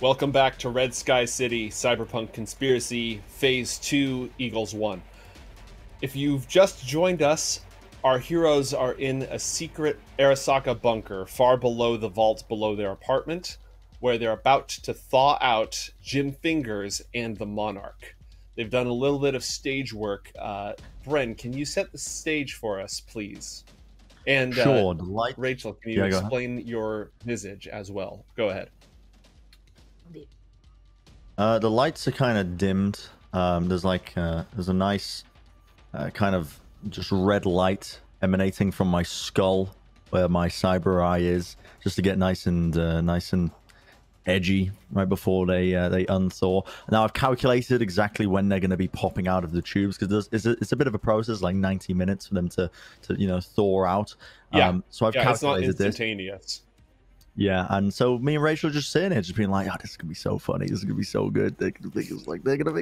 Welcome back to Red Sky City, Cyberpunk Conspiracy, Phase 2, Eagles 1. If you've just joined us, our heroes are in a secret Arasaka bunker far below the vault below their apartment, where they're about to thaw out Jim Fingers and the Monarch. They've done a little bit of stage work. Bren, can you set the stage for us, please? And sure, the light. Rachel, can you explain your visage as well? Go ahead. The lights are kind of dimmed. There's a nice kind of just red light emanating from my skull where my cyber eye is, just to get nice and edgy right before they unthaw. Now I've calculated exactly when they're going to be popping out of the tubes, because it's a bit of a process, like 90 minutes for them to thaw out. Yeah. So I've calculated it's not instantaneous. Yeah, and so me and Rachel are just sitting here, just being like, "Oh, this is gonna be so funny. This is gonna be so good. They're gonna make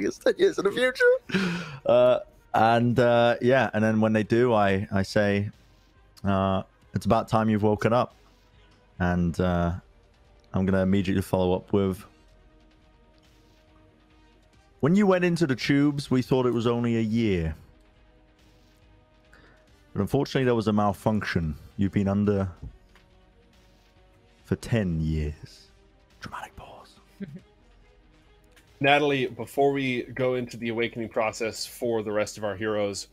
us 10 years in the future." And then when they do, I say, "It's about time you've woken up," and I'm gonna immediately follow up with, "When you went into the tubes, we thought it was only a year, but unfortunately, there was a malfunction. You've been under for 10 years. Dramatic pause. Natalie, before we go into the awakening process for the rest of our heroes,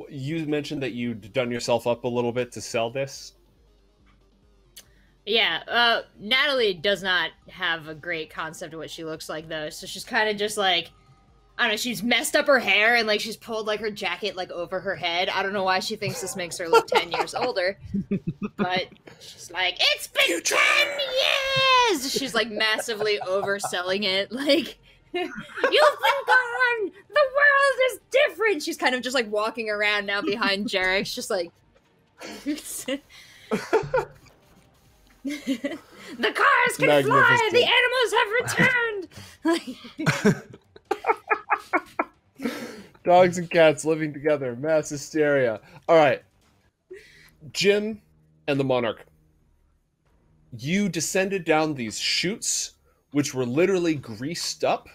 you mentioned that you'd done yourself up a little bit to sell this. Yeah, Natalie does not have a great concept of what she looks like, though, so she's kind of just like, I don't know, she's messed up her hair and, like, she's pulled, like, her jacket, like, over her head. I don't know why she thinks this makes her look 10 years older, but she's like, it's been 10 years! She's, like, massively overselling it, like, you've been gone! The world is different! She's kind of just, like, walking around now behind Jarek, just like... The cars can fly! The animals have returned! Dogs and cats living together, mass hysteria. All right, Jim and the Monarch, you descended down these chutes, which were literally greased up.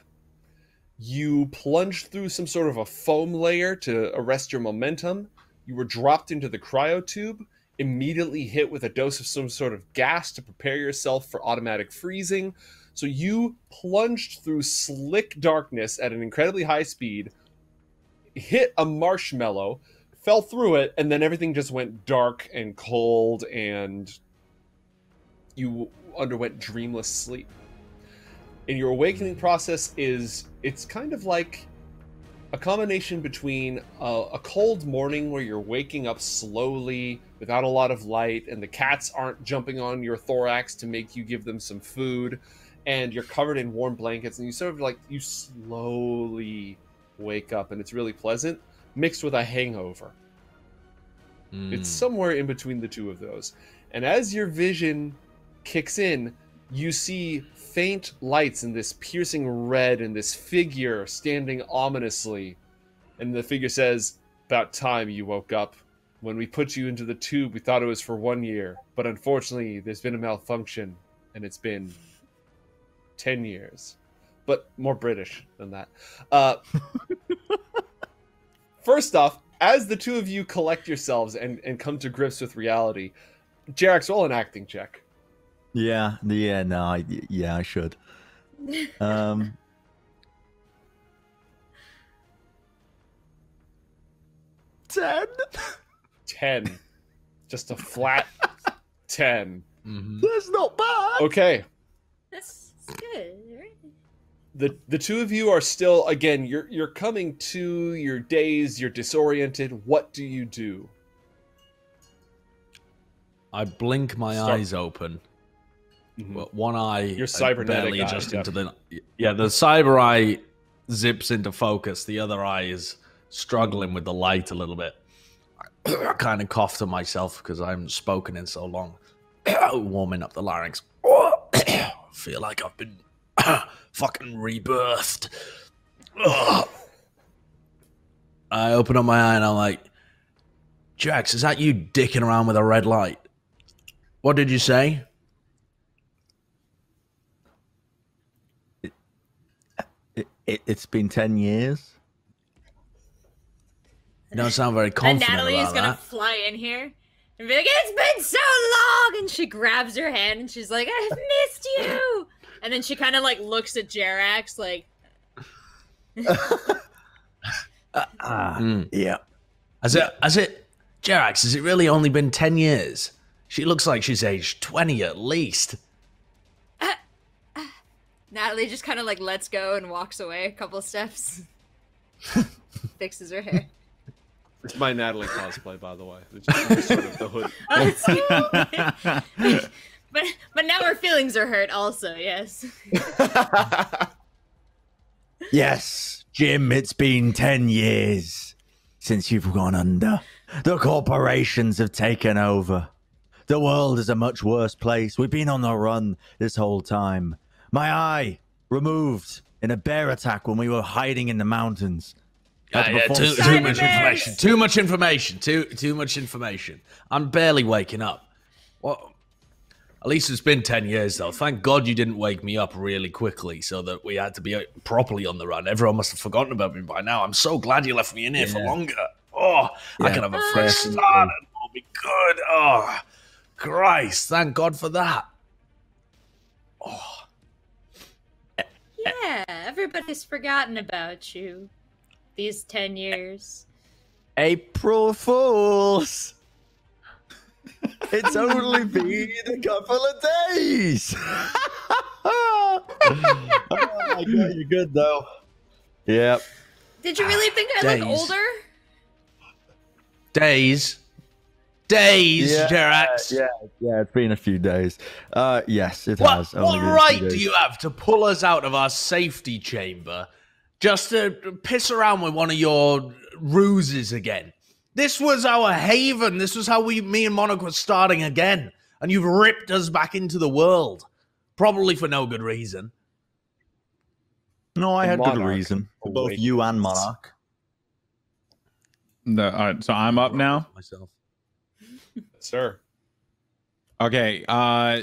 You plunged through some sort of a foam layer to arrest your momentum. You were dropped into the cryotube, immediately hit with a dose of some sort of gas to prepare yourself for automatic freezing. So you plunged through slick darkness at an incredibly high speed, hit a marshmallow, fell through it, and then everything just went dark and cold, and you underwent dreamless sleep. And your awakening process it's kind of like a combination between a cold morning where you're waking up slowly without a lot of light, and the cats aren't jumping on your thorax to make you give them some food, and you're covered in warm blankets, and you sort of you slowly wake up, and it's really pleasant, mixed with a hangover. It's somewhere in between the two of those. And as your vision kicks in, you see faint lights in this piercing red and this figure standing ominously. And the figure says, "About time you woke up. When we put you into the tube, we thought it was for 1 year. But unfortunately, there's been a malfunction, and it's been 10 years. But more British than that." First off, as the two of you collect yourselves and come to grips with reality, Jarek's roll an acting check. I should. 10. 10. Just a flat 10. Mm-hmm. That's not bad. Okay. That's good, right? The two of you are still, again, you're coming to your days, you're disoriented. What do you do? I blink my eyes open. Mm-hmm. But one eye, your cybernetic barely eye, just into the cyber eye zips into focus. The other eye is struggling with the light a little bit. I kind of cough to myself because I haven't spoken in so long, warming up the larynx. Feel like I've been fucking rebirthed. I open up my eye and I'm like, Jax, is that you dicking around with a red light? What did you say? It's been 10 years. You don't sound very And confident Natalie is about gonna that. fly in here and be like, "It's been so long," and she grabs her hand and she's like, "I've missed you." And then she kind of like looks at Jerax like, Yeah. Has it, Jerax, has it really only been 10 years? She looks like she's aged 20 at least. Natalie just kind of like lets go and walks away a couple steps, fixes her hair. It's my Natalie cosplay, by the way. It's just sort of the hood. Oh, it's cool. but now her feelings are hurt also, yes. Yes, Jim, it's been 10 years since you've gone under. The corporations have taken over. The world is a much worse place. We've been on the run this whole time. My eye removed in a bear attack when we were hiding in the mountains. Too much information. Too much information. Too much information. I'm barely waking up. Well, at least it's been 10 years, though. Thank God you didn't wake me up really quickly so that we had to be properly on the run. Everyone must have forgotten about me by now. I'm so glad you left me in here for longer. Oh, I can have a fresh start and it'll be good. Oh, Christ. Thank God for that. Oh. Yeah, everybody's forgotten about you these 10 years. April Fools! It's only been a couple of days! Oh my God, you're good though. Yep. Did you really think I look Days. older? Days, Jerax. Yeah, it's been a few days. Yes, it What has. Only been a few right days. do you have to pull us out of our safety chamber just to piss around with one of your ruses again? This was our haven. This was how me and Monarch were starting again. And you've ripped us back into the world. Probably for no good reason. No, I had good Monarch reason. For both you and Monarch. So I'm up now. Myself. Sir. Okay,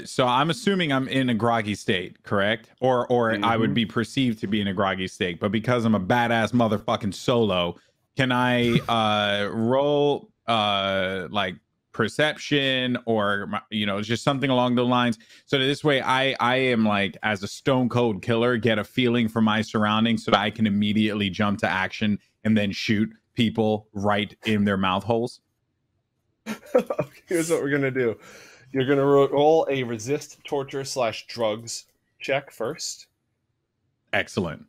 so I'm assuming I'm in a groggy state, correct? Or I would be perceived to be in a groggy state, but because I'm a badass motherfucking solo, can I roll like perception or just something along those lines? So that this way I am like, as a stone cold killer, get a feeling for my surroundings so that I can immediately jump to action and then shoot people right in their mouth holes. Okay, here's what we're gonna do. You're gonna roll a resist torture / drugs check first. Excellent.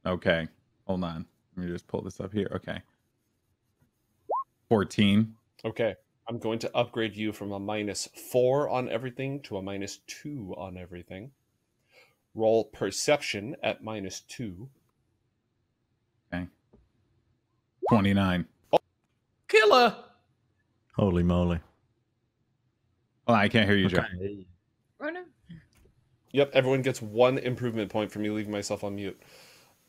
Okay, hold on. Let me just pull this up here. Okay. 14. Okay. I'm going to upgrade you from a -4 on everything to a -2 on everything. Roll perception at -2. Okay. 29. Killer! Holy moly. Oh, I can't hear you, Joe. Oh no. Yep, everyone gets 1 improvement point for me leaving myself on mute.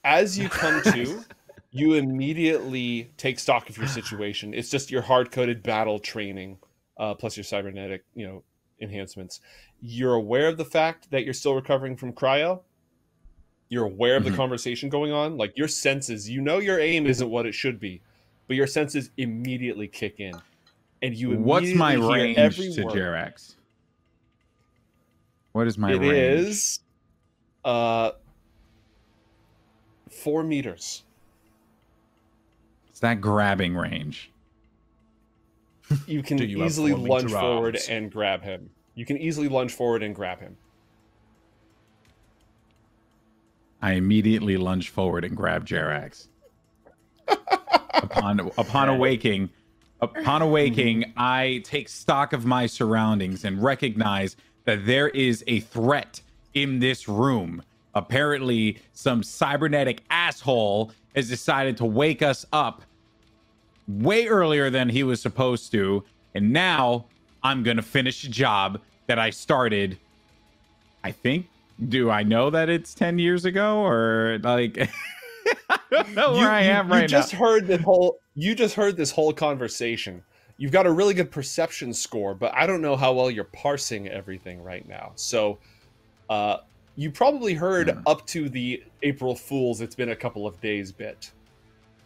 As you come to, you immediately take stock of your situation. It's just your hard-coded battle training, plus your cybernetic, enhancements. You're aware of the fact that you're still recovering from cryo. You're aware of the conversation going on. Like, your senses, your aim isn't what it should be, but your senses immediately kick in. And you What's my immediately hear range every to word. Jerax? What is my It range? is 4 meters. It's that grabbing range. You can Do you have easily 4 meter lunge forward arms? and grab him. You can easily lunge forward and grab him. I immediately lunge forward and grab Jerax. Upon awaking, I take stock of my surroundings and recognize that there is a threat in this room. Apparently, some cybernetic asshole has decided to wake us up way earlier than he was supposed to, and now I'm gonna finish a job that I started. I think. Do I know that it's 10 years ago, or like? I don't know where I am right now. You just heard this whole conversation. You've got a really good perception score, but I don't know how well you're parsing everything right now. So, you probably heard up to the April Fools, it's been a couple of days bit.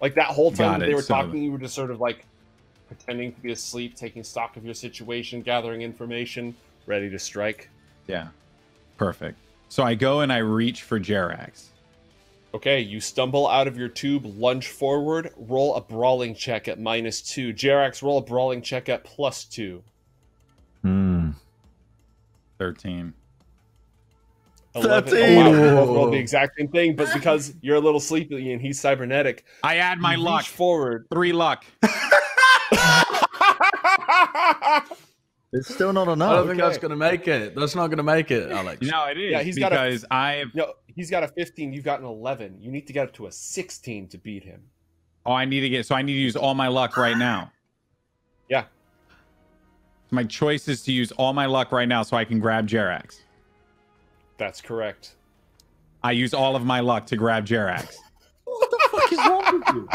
Like that whole time that they were talking, you were just sort of like pretending to be asleep, taking stock of your situation, gathering information, ready to strike. Yeah. Perfect. So I go and I reach for Jerax. Okay, you stumble out of your tube, lunge forward, roll a brawling check at -2. Jerax, roll a brawling check at +2. 13. 11. 13. Oh, wow, we both rolled the exact same thing, but because you're a little sleepy and he's cybernetic, I add my luck. reach forward. 3 luck. It's still not enough. I don't think that's going to make it. That's not going to make it, Alex. No, it is. Yeah, he's got he's got a 15. You've got an 11. You need to get up to a 16 to beat him. I need to use all my luck right now. Yeah. My choice is to use all my luck right now so I can grab Jerax. That's correct. I use all of my luck to grab Jerax. What the fuck is wrong with you?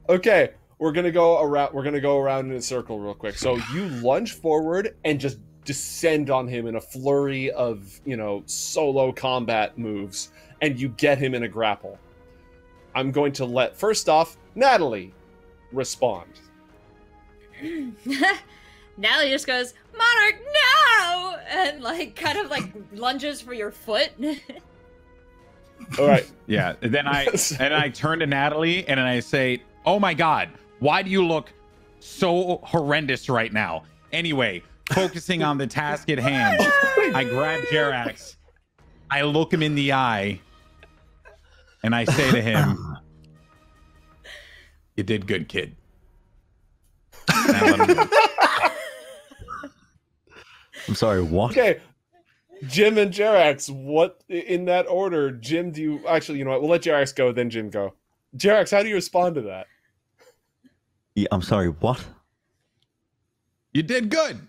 Okay, we're gonna go around. We're gonna go around in a circle real quick. So you lunge forward and just descend on him in a flurry of, solo combat moves, and you get him in a grapple. I'm going to let first off Natalie respond. Natalie just goes, Monarch, no! And kind of lunges for your foot. All right. Yeah. And then I turn to Natalie and I say, "Oh my God, why do you look so horrendous right now?" Anyway, focusing on the task at hand, I grab Jerax, I look him in the eye, and I say to him, "You did good, kid." And I let him go. I'm sorry, what? Okay. Jim and Jerax, what in that order? Jim, do you actually, you know what? We'll let Jerax go, then Jim go. Jerax, how do you respond to that? Yeah, I'm sorry, what? You did good.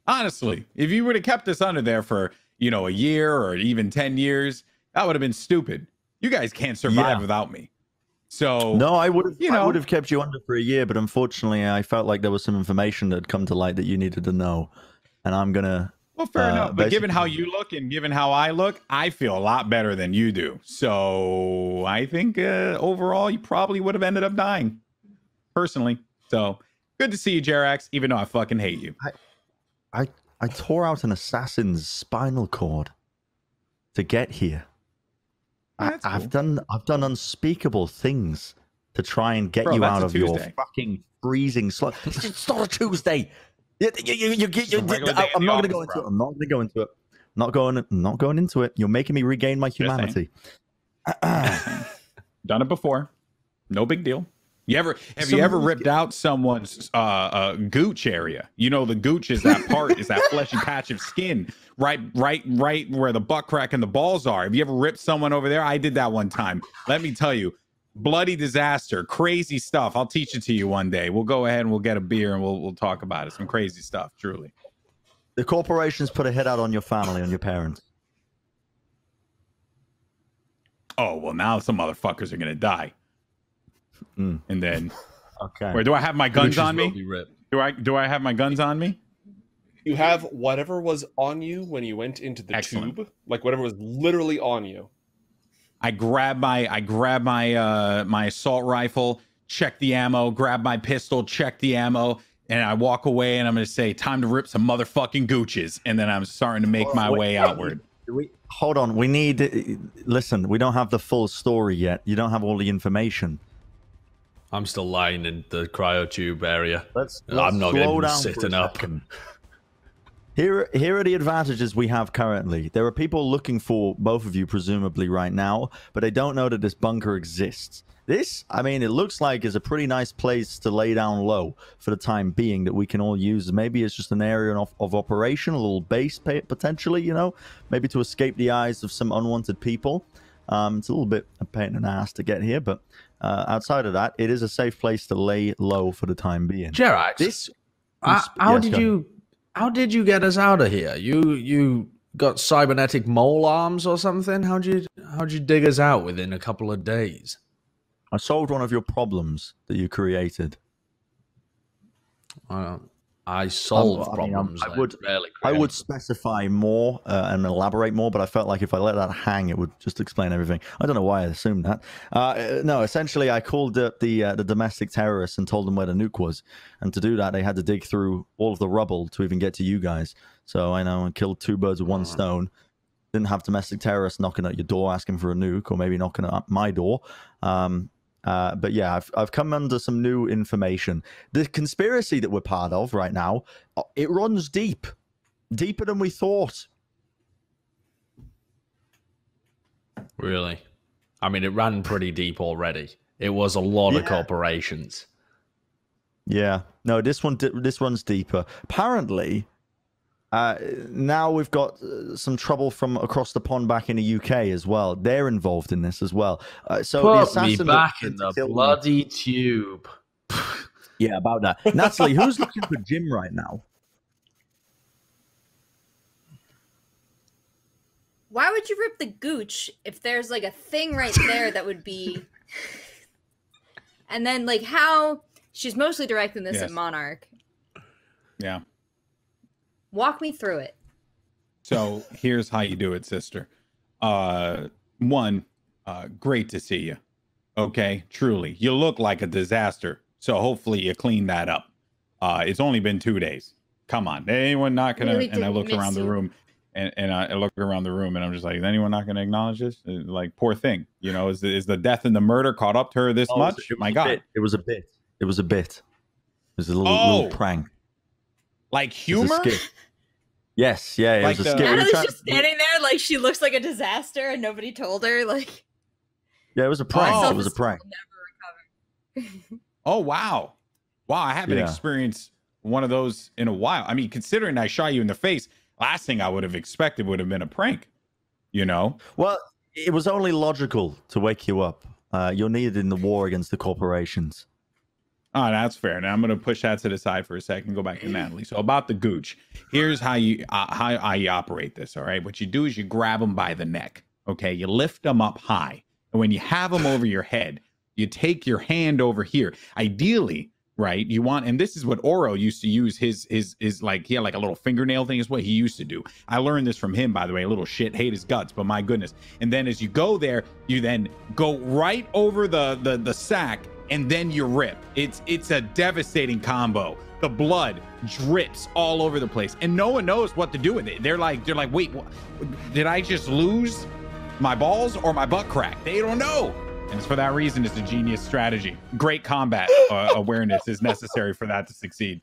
Honestly, if you would have kept this under there for, a year or even 10 years, that would have been stupid. You guys can't survive without me. So No, I would have kept you under for a year, but unfortunately I felt like there was some information that had come to light that you needed to know. And I'm gonna fair enough. But given how you look and given how I look, I feel a lot better than you do. So I think overall you probably would have ended up dying. Personally. So good to see you, Jerax, even though I fucking hate you. I tore out an assassin's spinal cord to get here. I've done unspeakable things to try and get you out of your fucking freezing slot. It's not a Tuesday. I'm not going to go into it. I'm not going to go into it. Not going into it. You're making me regain my humanity. Done it before. No big deal. Have you ever ripped out someone's gooch area? The gooch is that part, is that fleshy patch of skin right where the butt crack and the balls are. Have you ever ripped someone over there? I did that one time. Let me tell you, bloody disaster, crazy stuff. I'll teach it to you one day. We'll go ahead and we'll get a beer and we'll talk about it. Some crazy stuff, truly. The corporations put a hit out on your family, on your parents. Oh, well, now some motherfuckers are gonna die. And then, okay. Where do I have my guns on me? Do I have my guns on me? You have whatever was on you when you went into the tube, like whatever was literally on you. I grab my my assault rifle, check the ammo, grab my pistol, check the ammo, and I walk away and I'm gonna say, "Time to rip some motherfucking gooches," and then I'm starting to make my way outward. Hold on, listen, we don't have the full story yet. You don't have all the information. I'm still lying in the cryotube area. I'm not even sitting up. Here are the advantages we have currently. There are people looking for both of you, presumably right now, but they don't know that this bunker exists. This, it looks like is a pretty nice place to lay down low for the time being that we can all use. Maybe it's just an area of operation, a little base potentially, maybe to escape the eyes of some unwanted people. It's a little bit a pain in the ass to get here, but outside of that, it is a safe place to lay low for the time being. Jerax, how did you get us out of here? You got cybernetic mole arms or something? How'd you dig us out within a couple of days? I solved one of your problems that you created. I I solve I problems. I would rarely I create would them. specify more and elaborate more, but I felt like if I let that hang, it would just explain everything. I don't know why I assumed that. No, essentially, I called up the domestic terrorists and told them where the nuke was, and to do that, they had to dig through all of the rubble to even get to you guys. So I know I killed two birds with one stone. Didn't have domestic terrorists knocking at your door asking for a nuke, or maybe knocking at my door. But yeah, I've come under some new information. The conspiracy that we're part of right now, it runs deep, deeper than we thought. Really? I mean, it ran pretty deep already. It was a lot of corporations. Yeah, no, this runs deeper. Apparently, now we've got some trouble from across the pond back in the UK as well. They're involved in this as well. So the Put me assassin back that in the killed me- bloody tube. Yeah, about that. Natalie, who's looking for Jim right now? Why would you rip the gooch if there's like a thing right there that would be? And then like how she's mostly directing this at Monarch. Yeah. Walk me through it. So here's how you do it, sister. One, great to see you. Okay, truly. You look like a disaster. So hopefully you clean that up. It's only been 2 days. Come on. Anyone not gonna Really and I didn't look miss around the you. room and I look around the room and I'm just like, is anyone not gonna acknowledge this? Like, poor thing. You know, is the death and the murder caught up to her this much? It was My a God. bit. It was a bit. It was a bit. It was a little prank. Like It was a humor? skit. Yes, yeah, it Like was a the- skit. We were Natalie's trying- just standing there like she looks like a disaster and nobody told her. Like, Yeah, it was a prank. Oh. It was a prank. will never recover. Oh, wow. Wow, I haven't Yeah. experienced one of those in a while. I mean, considering I shot you in the face, last thing I would have expected would have been a prank, you know? Well, it was only logical to wake you up. You're needed in the war against the corporations. Oh, that's fair. Now I'm going to push that to the side for a second, go back to Natalie. So about the gooch, here's how you operate this, all right? What you do is you grab them by the neck, okay? You lift them up high. And when you have them over your head, you take your hand over here. Ideally, right, you want, and this is what Oro used to use his like, he had like a little fingernail thing is what he used to do. I learned this from him, by the way, a little shit, hate his guts, but my goodness. And then as you go there, you then go right over the sack, and then you rip. It's a devastating combo. The blood drips all over the place, and no one knows what to do with it. They're like, wait, did I just lose my balls or my butt crack? They don't know. And it's for that reason it's a genius strategy. Great combat awareness is necessary for that to succeed.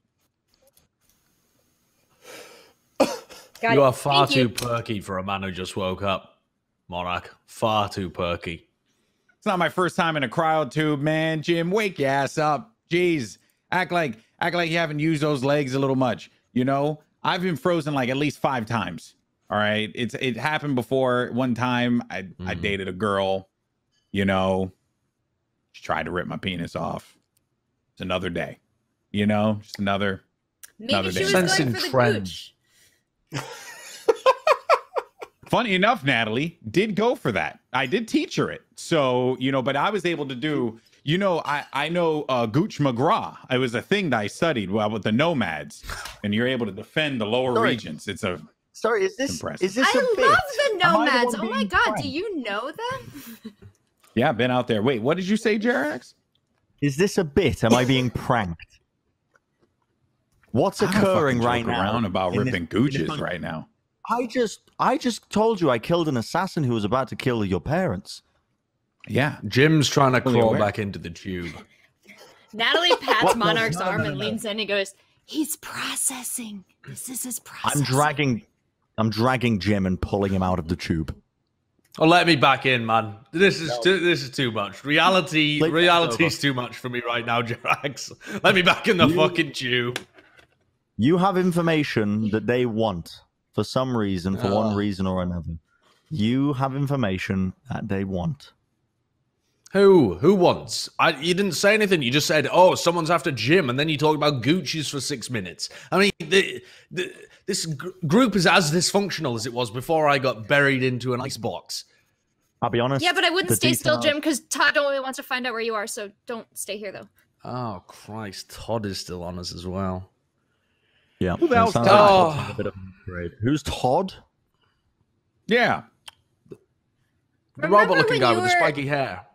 Got You it. are far Thank you. too perky for a man who just woke up, Monarch. Far too perky. It's not my first time in a cryo tube, man. Jim, wake your ass up. Jeez, act like you haven't used those legs a little much. You know, I've been frozen like at least 5 times. All right, it happened before. One time, I dated a girl. You know, she tried to rip my penis off. It's another day. You know, just another Maybe she day. was going Sensing for the trend. gooch. Funny enough, Natalie did go for that. I did teach her it. So, you know, but I was able to do, you know, I know Gooch McGraw. It was a thing that I studied with the nomads, and you're able to defend the lower regions. It's a Sorry, is this Impressive. a I bit? love the Am I the nomads. one Oh my being god, pranked? do you know them? yeah, been out there. Wait, what did you say, Jerax? Is this a bit? Am I being pranked? What's I don't occurring fucking right joke now? around about in this- ripping in gooches this- right now. I just told you I killed an assassin who was about to kill your parents. Yeah. Jim's trying to Fully crawl aware. back into the tube. Natalie pats What? Monarch's No, arm no, and no. leans in and goes, "He's processing. This is his processing." I'm dragging Jim and pulling him out of the tube. Oh, let me back in, man. This is too much. Reality's over. too much for me right now, Jerax. Let me back in the fucking tube. You have information that they want for some reason, for one reason or another. You have information that they want. Who wants? You didn't say anything. You just said, "Oh, someone's after Jim," and then you talked about Gucci's for 6 minutes. I mean, this group is as dysfunctional as it was before I got buried into an icebox. I'll be honest. Yeah, but I wouldn't the stay still, details- Jim, because Todd only wants to find out where you are, so don't stay here, though. Oh Christ, Todd is still on us as well. Yeah. Who the hell's Sounds Todd? like Todd's a bit of an upgrade. Who's Todd? Yeah. The Remember robot-looking when guy you with the were spiky hair.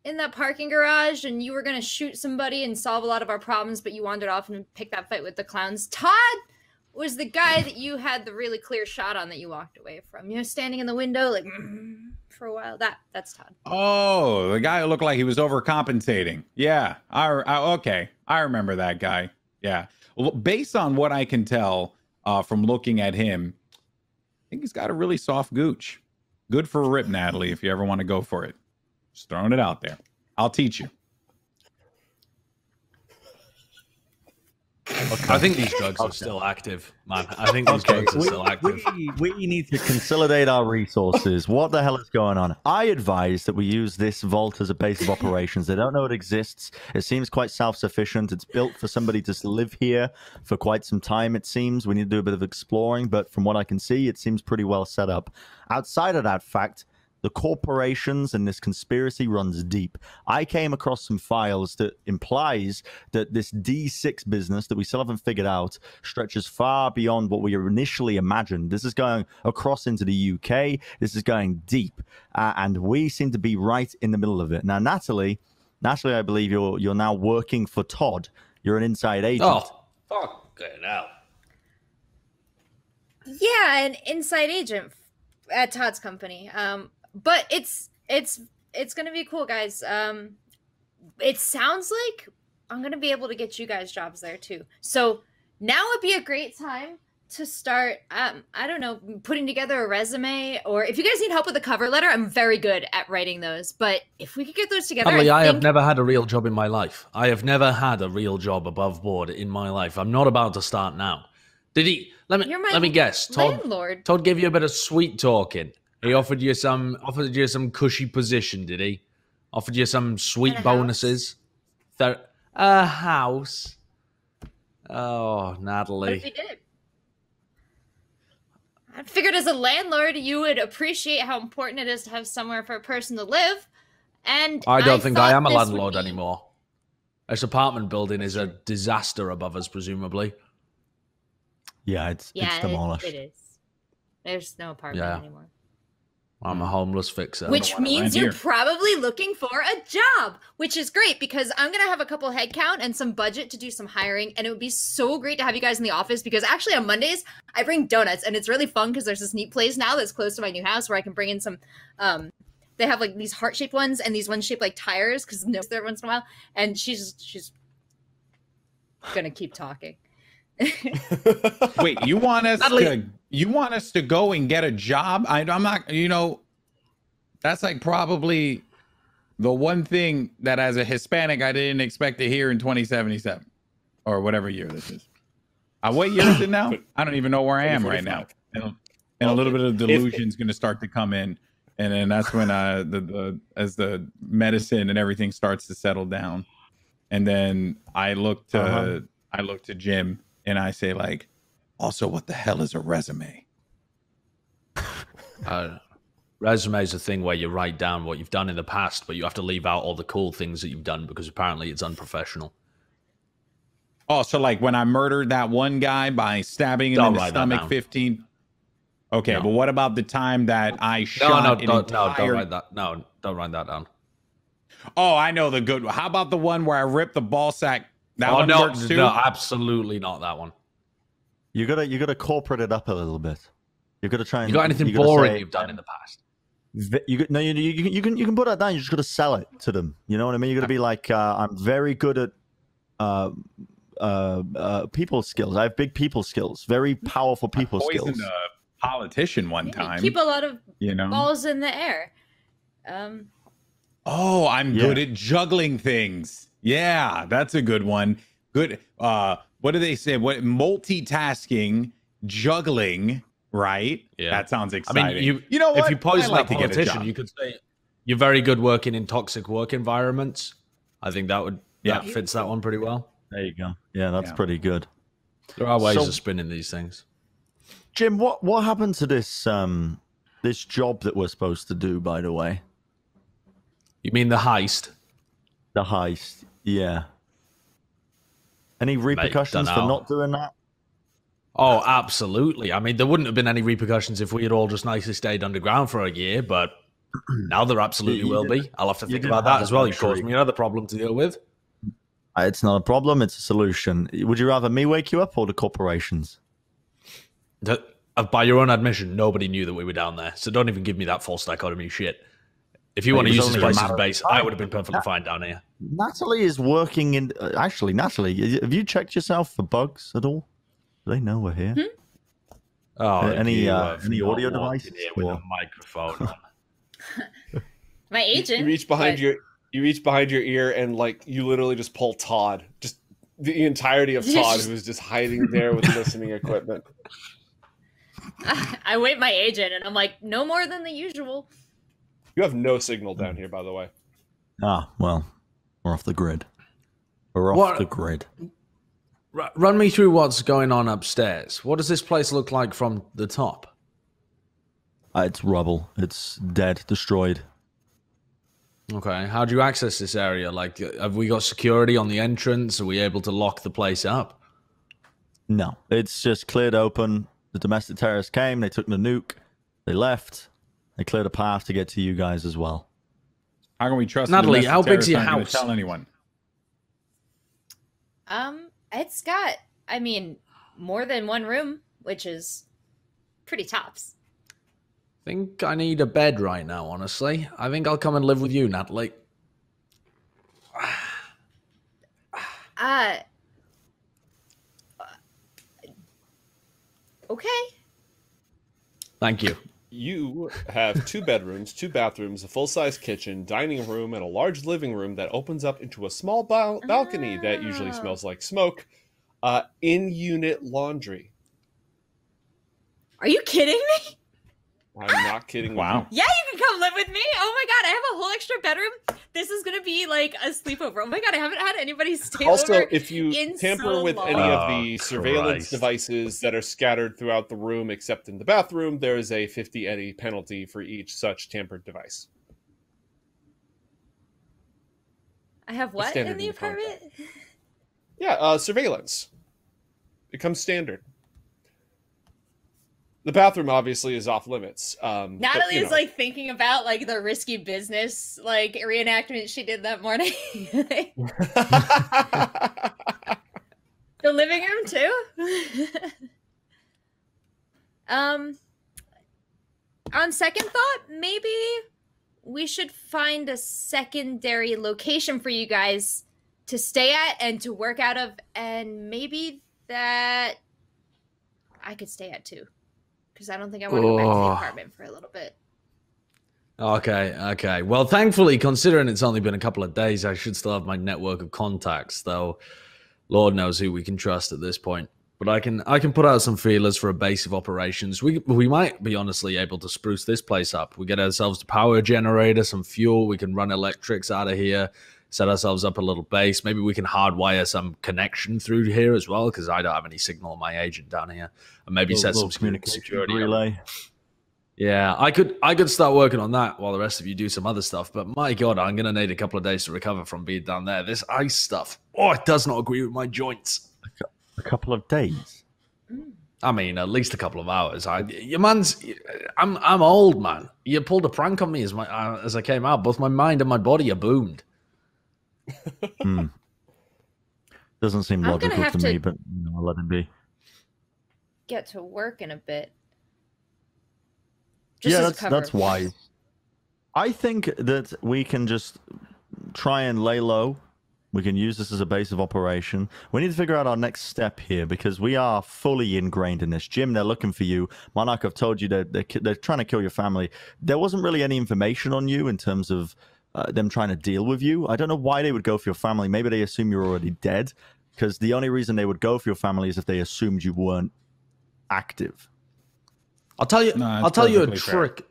in that parking garage and you were gonna shoot somebody and solve a lot of our problems, but you wandered off and picked that fight with the clowns? Todd was the guy that you had the really clear shot on that you walked away from. You know, standing in the window like for a while. That's Todd. Oh, the guy who looked like he was overcompensating. Yeah. Okay. I remember that guy. Yeah. Well, based on what I can tell from looking at him, I think he's got a really soft gooch. Good for a rip, Natalie, if you ever want to go for it. Just throwing it out there. I'll teach you. Okay. I think these drugs are still active, man. I think these drugs are still active. We need to consolidate our resources. What the hell is going on? I advise that we use this vault as a base of operations. They don't know it exists. It seems quite self-sufficient. It's built for somebody to live here for quite some time, it seems. We need to do a bit of exploring, but from what I can see, it seems pretty well set up. Outside of that fact, the corporations and this conspiracy runs deep. I came across some files that implies that this D6 business that we still haven't figured out stretches far beyond what we initially imagined. This is going across into the UK. This is going deep, and we seem to be right in the middle of it. Now, Natalie, I believe you're now working for Todd. You're an inside agent. Oh, fucking hell. Yeah, an inside agent at Todd's company. But it's gonna be cool, guys. It sounds like I'm gonna be able to get you guys jobs there too. So now would be a great time to start. I don't know, putting together a resume, or if you guys need help with a cover letter, I'm very good at writing those. But if we could get those together, Natalie, I have never had a real job in my life. I have never had a real job above board in my life. I'm not about to start now. Did he? Let me guess. Landlord. Todd gave you a bit of sweet talking. He offered you some cushy position, did he? Offered you some sweet bonuses. A house. Oh, Natalie. What if he did? I figured as a landlord, you would appreciate how important it is to have somewhere for a person to live. And I don't think I am a thought this landlord would be- anymore. This apartment building is a disaster above us, presumably. Yeah, it's demolished. It is. There's no apartment anymore. I'm a homeless fixer. Which means you're probably looking for a job, which is great because I'm going to have a couple headcount and some budget to do some hiring. And it would be so great to have you guys in the office because actually on Mondays, I bring donuts and it's really fun because there's this neat place now that's close to my new house where I can bring in some, they have like these heart-shaped ones and these ones shaped like tires because no, there once in a while. And she's going to keep talking. Wait, you want us to go and get a job? I'm not, that's like probably the one thing that as a Hispanic I didn't expect to hear in 2077 or whatever year this is. What year is it now? I don't even know where I am right now. And a little bit of delusion is going to start to come in, and then that's when as the medicine and everything starts to settle down, and then I look to Jim. And I say, like, also, what the hell is a resume? Resume is a thing where you write down what you've done in the past, but you have to leave out all the cool things that you've done because apparently it's unprofessional. Oh, so like when I murdered that one guy by stabbing him in the stomach 15. Okay, no. But what about the time that I shot don't write that. No, don't write that down. Oh, I know the good one. How about the one where I ripped the ball sack? That one works too? No, absolutely not that one. You gotta corporate it up a little bit. You gotta try and. You got anything boring you've done in the past? You can put that down. You just gotta sell it to them. You know what I mean? You gotta be like, I'm very good at people skills. I have big people skills. Very powerful people skills. Poisoned a politician one time. Keep a lot of balls in the air. Oh, I'm good at juggling things. Yeah, that's a good one. Good. What do they say? What multitasking, juggling, right? Yeah, that sounds exciting. I mean, you know what? If you poison that politician, you could say you're very good working in toxic work environments. I think that fits that one pretty well. There you go. Yeah, that's pretty good. There are ways of spinning these things. Jim, what happened to this this job that we're supposed to do? By the way, you mean the heist? The heist. Yeah. Any repercussions for not doing that? Oh, absolutely. I mean, there wouldn't have been any repercussions if we had all just nicely stayed underground for a year, but now there absolutely will be. I'll have to think about that as well. You caused me another problem to deal with. It's not a problem, it's a solution. Would you rather me wake you up or the corporations? By your own admission, nobody knew that we were down there, so don't even give me that false dichotomy shit. If you want to use this place as a base, I would have been perfectly fine down here. Natalie is working in... actually, Natalie, have you checked yourself for bugs at all? Do they know we're here? Oh, any audio devices? With a microphone on. My agent. You reach behind your ear and like you literally just pull Todd, just the entirety of Todd, who was just hiding there with listening equipment. I wait my agent and I'm like, no more than the usual. You have no signal down here, by the way. Ah, well, we're off the grid. We're off the grid. Run me through what's going on upstairs. What does this place look like from the top? It's rubble. It's dead, destroyed. Okay, how do you access this area? Like, have we got security on the entrance? Are we able to lock the place up? No, it's just cleared open. The domestic terrorists came, they took the nuke, they left, they cleared a path to get to you guys as well. How can we trust Natalie, how big's your house? Tell anyone. It's got, I mean, more than one room, which is pretty tops. I think I need a bed right now, honestly. I think I'll come and live with you, Natalie. Okay. Thank you. You have 2 bedrooms, 2 bathrooms, a full-size kitchen, dining room, and a large living room that opens up into a small balcony that usually smells like smoke. In-unit laundry. Are you kidding me? I'm not kidding. Wow. Yeah, you can come live with me. Oh my god, I have a whole extra bedroom. This is gonna be like a sleepover. Oh my god, I haven't had anybody stay Also, over if you tamper with any of the surveillance devices that are scattered throughout the room, except in the bathroom, there is a 50 eddy penalty for each such tampered device. I have what in the apartment? Yeah, surveillance. It comes standard. The bathroom obviously is off limits. Natalie is like thinking about like the risky business like reenactment she did that morning. The living room too. On second thought, maybe we should find a secondary location for you guys to stay at and to work out of, and maybe that I could stay at too. Because I don't think I want to go back to the apartment for a little bit. Okay. Well, thankfully, considering it's only been a couple of days, I should still have my network of contacts, though Lord knows who we can trust at this point. But I can put out some feelers for a base of operations. We might be honestly able to spruce this place up. We get ourselves a power generator, some fuel. We can run electrics out of here, set ourselves up a little base. Maybe we can hardwire some connection through here as well, because I don't have any signal on my agent down here. And maybe set some security relay. Yeah, I could start working on that while the rest of you do some other stuff. But my God, I'm going to need a couple of days to recover from being down there. This ice stuff, it does not agree with my joints. A couple of days? I mean, at least a couple of hours. I'm old, man. You pulled a prank on me as I came out. Both my mind and my body are boomed. Doesn't seem logical to me, but I'll let it be. Get to work in a bit. That's wise. I think that we can just try and lay low. We can use this as a base of operation. We need to figure out our next step here because we are fully ingrained in this. Jim, they're looking for you. Monarch, I've told you they're trying to kill your family. There wasn't really any information on you in terms of them trying to deal with you. I don't know why they would go for your family. Maybe they assume you're already dead, because the only reason they would go for your family is if they assumed you weren't active. I'll tell you a trick.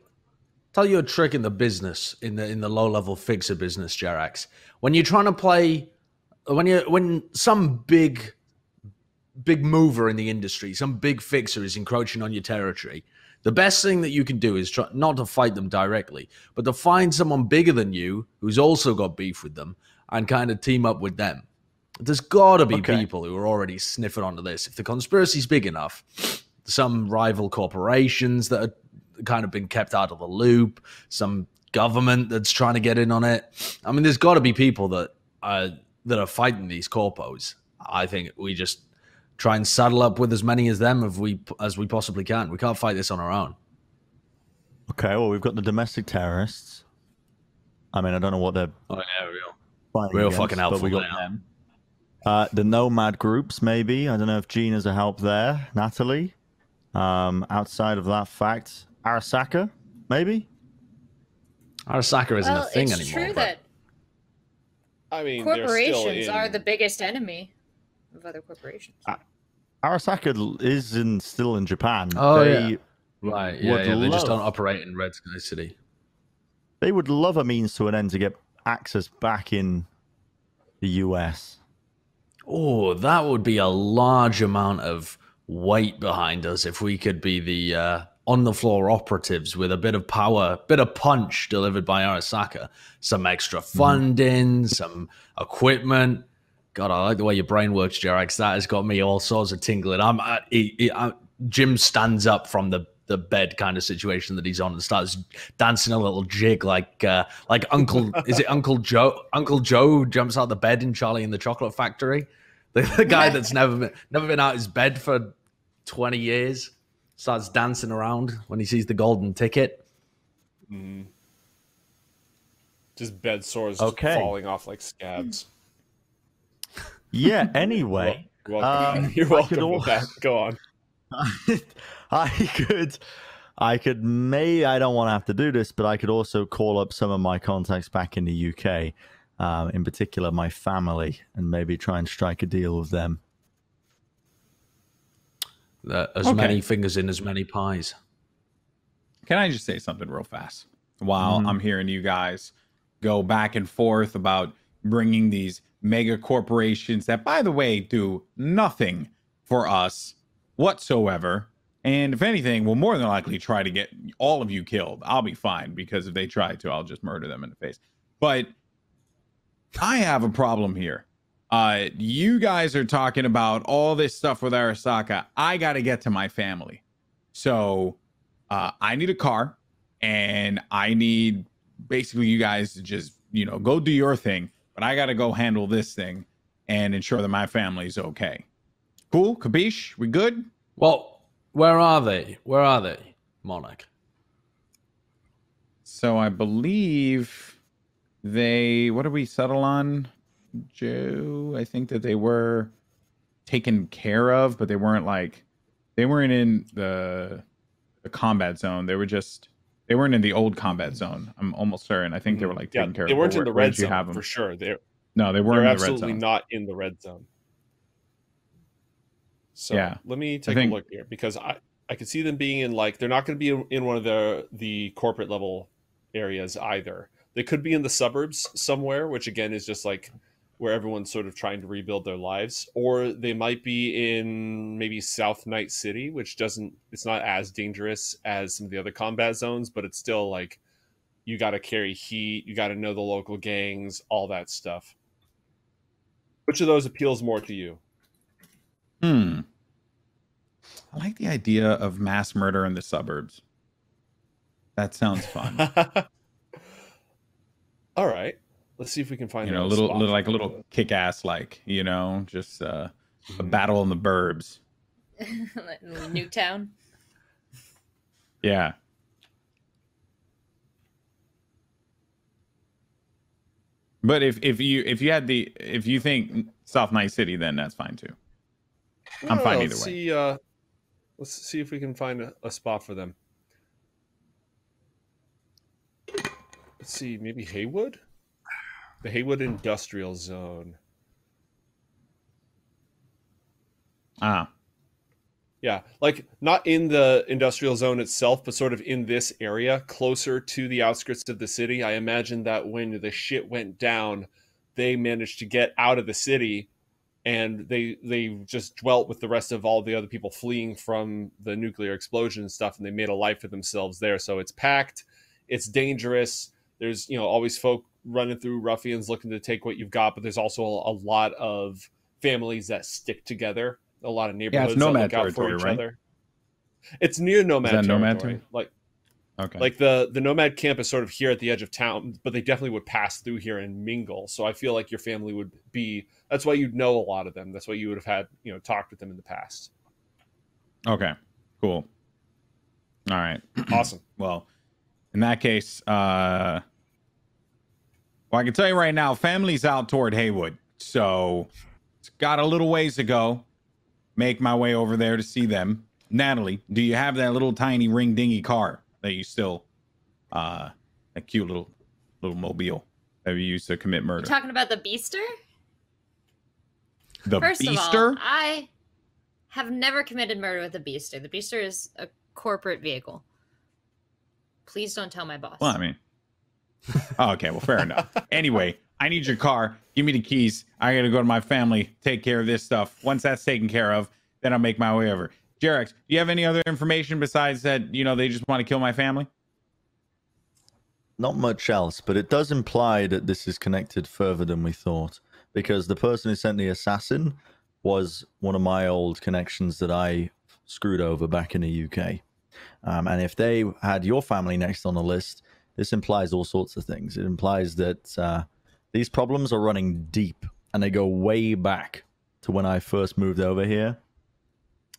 Tell you a trick in the business, in the low level fixer business, Jerax. When you're trying to play, when some big mover in the industry, some big fixer is encroaching on your territory, the best thing that you can do is try not to fight them directly, but to find someone bigger than you who's also got beef with them and kind of team up with them. There's got to be Okay. people who are already sniffing onto this. If the conspiracy's big enough, some rival corporations that are kind of been kept out of the loop, some government that's trying to get in on it. I mean, there's got to be people that are fighting these corpos. I think we just try and saddle up with as many as them as we possibly can. We can't fight this on our own. Okay, well, we've got the domestic terrorists. I mean, I don't know what they're Oh yeah, fighting real against, fucking helpful. but we got them. The nomad groups, maybe. I don't know if Gina's a help there. Natalie. Outside of that fact, Arasaka, maybe. Arasaka isn't a thing it's anymore. true but that I mean, they're still corporations in... are the biggest enemy of other corporations. Arasaka is still in Japan. Oh, they yeah. Right, yeah, they just don't operate in Red Sky City. They would love a means to an end to get access back in the US. Oh, that would be a large amount of weight behind us if we could be the on-the-floor operatives with a bit of power, bit of punch delivered by Arasaka. Some extra funding, some equipment. God, I like the way your brain works, Jerax. That has got me all sorts of tingling. Jim stands up from the bed kind of situation that he's on and starts dancing a little jig like Uncle is it Uncle Joe? Uncle Joe jumps out the bed in Charlie and the Chocolate Factory. The guy that's never been out his bed for 20 years starts dancing around when he sees the golden ticket. Just bed sores Okay. falling off like scabs. Yeah, anyway. You're welcome. You're welcome. Go on. I could maybe, I don't want to have to do this, but I could also call up some of my contacts back in the UK, in particular my family, and maybe try and strike a deal with them. As many fingers in as many pies. Can I just say something real fast? While I'm hearing you guys go back and forth about bringing these mega corporations that, by the way, do nothing for us whatsoever. And if anything, will more than likely try to get all of you killed. I'll be fine, because if they try to, I'll just murder them in the face. But I have a problem here. You guys are talking about all this stuff with Arasaka. I got to get to my family. So I need a car, and I need basically you guys to just, go do your thing. But I got to go handle this thing and ensure that my family's okay. Cool? Capiche? We good? Well, where are they? Where are they, Monarch? So I believe what did we settle on, Joe? I think that they were taken care of, but they weren't in the combat zone. They weren't in the old combat zone. I'm almost certain. I think they were taken care of. They weren't in the Where red did you have zone them? for sure. No, they weren't They're in the red absolutely zone. not in the red zone. So Yeah. let me take a look here, because I could see them being in they're not going to be in one of the corporate level areas either. They could be in the suburbs somewhere, which again is just where everyone's sort of trying to rebuild their lives, or they might be in maybe South Night City, which it's not as dangerous as some of the other combat zones, but it's still you got to carry heat, you got to know the local gangs, all that stuff. Which of those appeals more to you? I like the idea of mass murder in the suburbs. That sounds fun. All right, let's see if we can find a little kick-ass, just a battle in the burbs. Newtown. Yeah. But if you think South Night City, then that's fine too. I'm fine either way. Let's see if we can find a spot for them. Let's see, maybe Haywood? The Haywood Industrial Zone. Ah. Yeah, not in the industrial zone itself, but sort of in this area, closer to the outskirts of the city. I imagine that when the shit went down, they managed to get out of the city, and they just dwelt with the rest of all the other people fleeing from the nuclear explosion and stuff, and they made a life for themselves there. So it's packed, it's dangerous. There's always folk running through ruffians looking to take what you've got, but there's also a lot of families that stick together. A lot of neighborhoods that nomad look out for territory, each right? other. It's near nomad Is that territory. nomad territory? Like the nomad camp is sort of here at the edge of town, but they definitely would pass through here and mingle. So I feel like your family would be. That's why you'd know a lot of them. That's why you would have had talked with them in the past. Okay, cool. All right, Awesome. Well, in that case, well, I can tell you right now, family's out toward Haywood, so it's got a little ways to go. Make my way over there to see them. Natalie, do you have that little tiny ring dingy car that you still, a cute little mobile that you used to commit murder? You're talking about the Beaster? The First Beaster? of all, I have never committed murder with the Beaster. The Beaster is a corporate vehicle. Please don't tell my boss. Well, I mean, oh, okay, well, fair enough. Anyway, I need your car. Give me the keys. I got to go to my family, take care of this stuff. Once that's taken care of, then I'll make my way over. Jarex, do you have any other information besides that, they just want to kill my family? Not much else, but it does imply that this is connected further than we thought, because the person who sent the assassin was one of my old connections that I screwed over back in the UK. And if they had your family next on the list, this implies all sorts of things. It implies that these problems are running deep, and they go way back to when I first moved over here.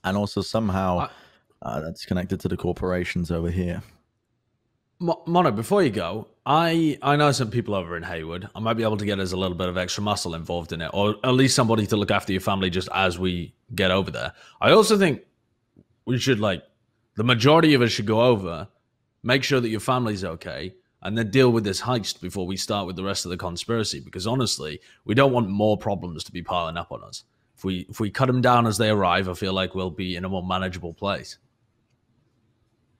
And also somehow that's connected to the corporations over here. Mono, before you go, I know some people over in Haywood. I might be able to get us a little bit of extra muscle involved in it, or at least somebody to look after your family just as we get over there. I also think we should, the majority of us should go over, make sure that your family's okay, and then deal with this heist before we start with the rest of the conspiracy. Because honestly, we don't want more problems to be piling up on us. If we cut them down as they arrive, I feel like we'll be in a more manageable place.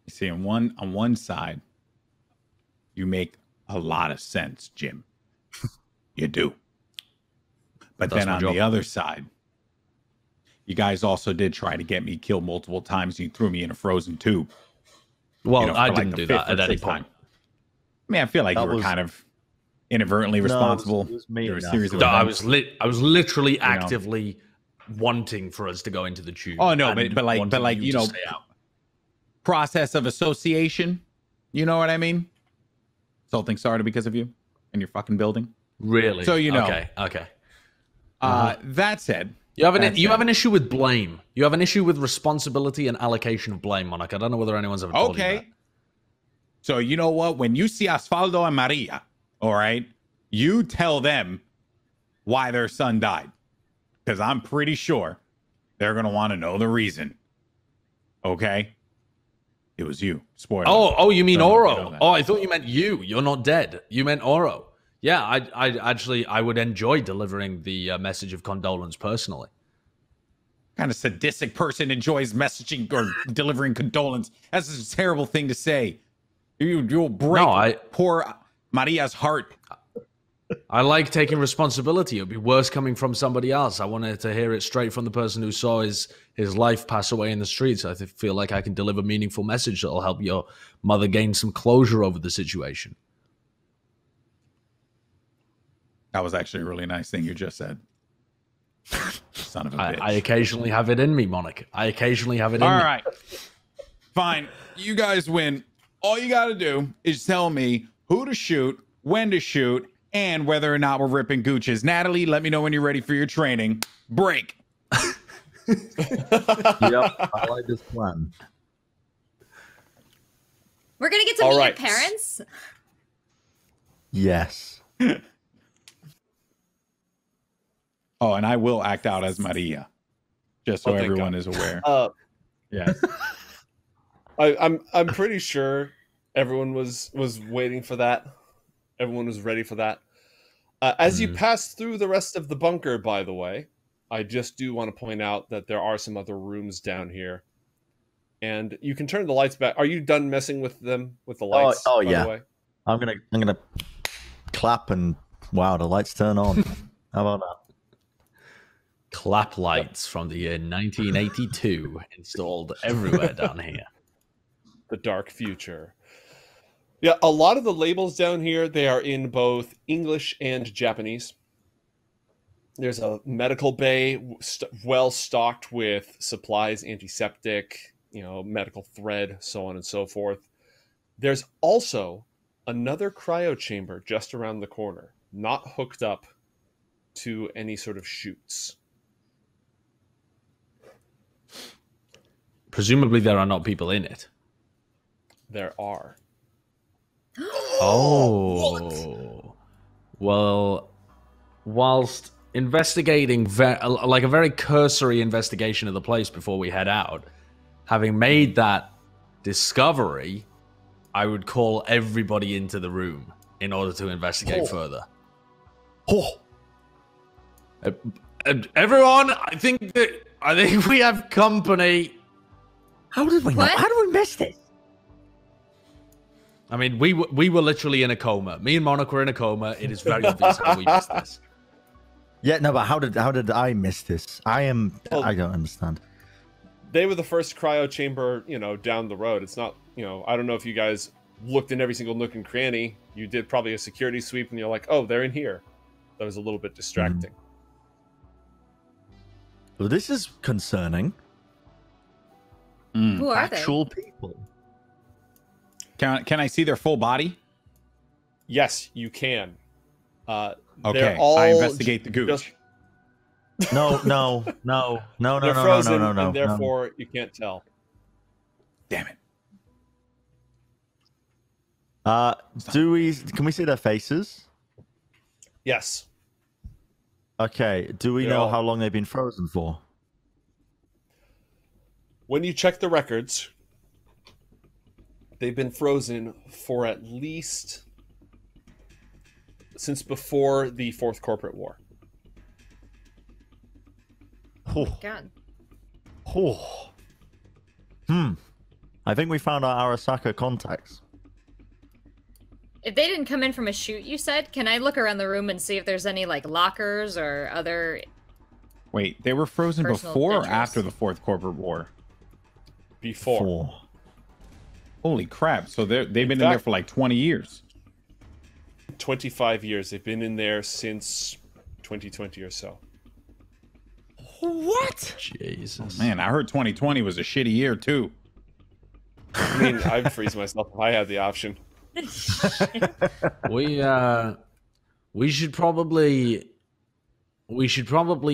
You see, on one side, you make a lot of sense, Jim. You do. But That's then on my the job. other side, you guys also did try to get me killed multiple times. You threw me in a frozen tube. Well, I for didn't the do fifth that or at any sixth point. time. I mean, I feel like That you were was- kind of inadvertently responsible. it was me There were a and series of No, I events. was literally actively wanting for us to go into the tube. Oh, no, and but wanting like, you to stay out. process of association. You know what I mean? This whole thing started because of you and your fucking building. Really? So, Okay. That said, You have an issue with blame. You have an issue with responsibility and allocation of blame, Monarch. I don't know whether anyone's ever told you that. okay. So you know what? When you see Asfaldo and Maria, all right, you tell them why their son died. Because I'm pretty sure they're going to want to know the reason. Okay? It was you. Spoiler. Oh, you mean Don't know if you Oro? know that. Oh, I thought you meant you. You're not dead. You meant Oro. Yeah, I would enjoy delivering the message of condolence personally. Kind of sadistic person enjoys messaging or delivering condolence. That's a terrible thing to say. You'll break poor Maria's heart. I like taking responsibility. It would be worse coming from somebody else. I wanted to hear it straight from the person who saw his life pass away in the streets. I feel like I can deliver a meaningful message that will help your mother gain some closure over the situation. That was actually a really nice thing you just said. Son of a bitch. I occasionally have it in me, Monarch. I occasionally have it in me. All right. Fine. You guys win. All you got to do is tell me who to shoot, when to shoot, and whether or not we're ripping gooches. Natalie, let me know when you're ready for your training. Break. Yep, I like this plan. We're gonna get to All meet right. your parents. Yes. Oh, and I will act out as Maria, just so Oh, thank everyone God. is aware. Yeah. I'm pretty sure everyone was waiting for that. Everyone was ready for that. As you pass through the rest of the bunker, by the way, I just do want to point out that there are some other rooms down here, and you can turn the lights back. Are you done messing with them with the lights? Oh, by yeah. the way? I'm gonna clap and wow, the lights turn on. How about that? Clap lights from the year 1982 installed everywhere down here. The dark future. Yeah, a lot of the labels down here, they are in both English and Japanese. There's a medical bay well stocked with supplies, antiseptic, medical thread, so on and so forth. There's also another cryo chamber just around the corner, not hooked up to any sort of chutes. Presumably there are not people in it. There are. Oh. Well, whilst investigating like a very cursory investigation of the place before we head out, having made that discovery, I would call everybody into the room in order to investigate further. Everyone, I think we have company. How did we know? How did we miss this? I mean, we were literally in a coma. Me and Monarch were in a coma. It is very obvious how we missed this. Yeah, no, but how did I miss this? I don't understand. They were the first cryo chamber, down the road. It's not, I don't know if you guys looked in every single nook and cranny. You did probably a security sweep and you're like, oh, they're in here. That was a little bit distracting. Well, this is concerning. Who are Actual people. Can I see their full body? Yes, you can. Okay, I investigate the gooch. No. They're frozen, and therefore you can't tell. Damn it. Can we see their faces? Yes. Okay. Do we know how long they've been frozen for? When you check the records, they've been frozen for at least since before the Fourth Corporate War. God. I think we found our Arasaka contacts. If they didn't come in from a chute, you said, can I look around the room and see if there's any, like, lockers or other... Wait, they were frozen before or dangerous. after the Fourth Corporate War? Before. Holy crap, so they've been in there for like 20 years. 25 years. They've been in there since 2020 or so. What? Jesus. Oh, man, I heard 2020 was a shitty year, too. I mean, I'd freeze myself if I had the option. We should probably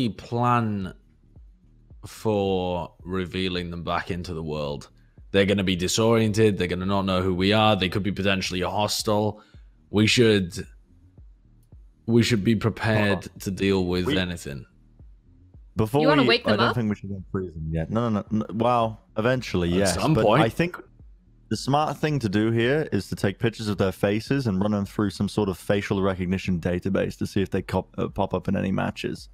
plan for revealing them back into the world. They're going to be disoriented. They're going to not know who we are. They could be potentially hostile. We should be prepared to deal with anything. Before you want to wake them I don't up? think we should go freeze them yet. No. Well, eventually, yes. At some but point. I think the smart thing to do here is to take pictures of their faces and run them through some sort of facial recognition database to see if they pop up in any matches.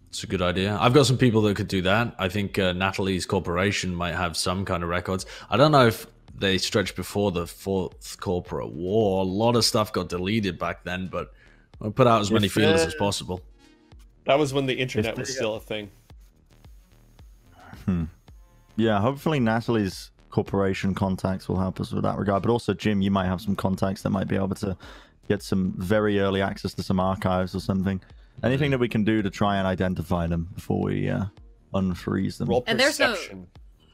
It's a good idea. I've got some people that could do that. I think Natalie's corporation might have some kind of records. I don't know if they stretched before the Fourth Corporate War. A lot of stuff got deleted back then, but we'll put out as many feelers as possible. That was when the internet was still a thing. Yeah, hopefully Natalie's corporation contacts will help us with that regard. But also, Jim, you might have some contacts that might be able to get some very early access to some archives or something. Anything that we can do to try and identify them before we unfreeze them. Roll And there's perception.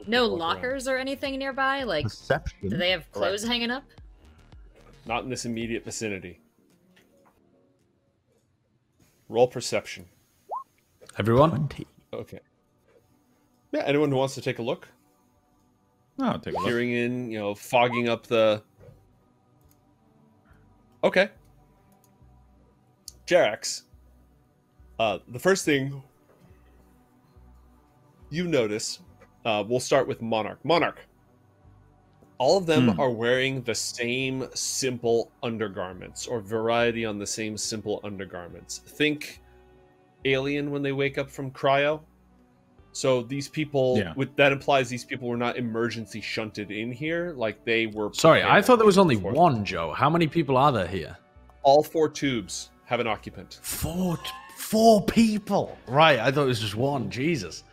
no lockers or anything nearby? Like, Perception? do they have clothes hanging up? Not in this immediate vicinity. Roll perception. Everyone? 20. Okay. Yeah, anyone who wants to take a look? I'll take a look. Peering in, fogging up the... Okay. Jerax. The first thing you notice, we'll start with Monarch. Monarch. All of them are wearing the same simple undergarments, or variety on the same simple undergarments. Think Alien when they wake up from cryo. So these people, that implies these people were not emergency shunted in here, like they were... Sorry, I thought there was only one, Joe. How many people are there here? All 4 tubes have an occupant. Four people. Right, I thought it was just one. Jesus.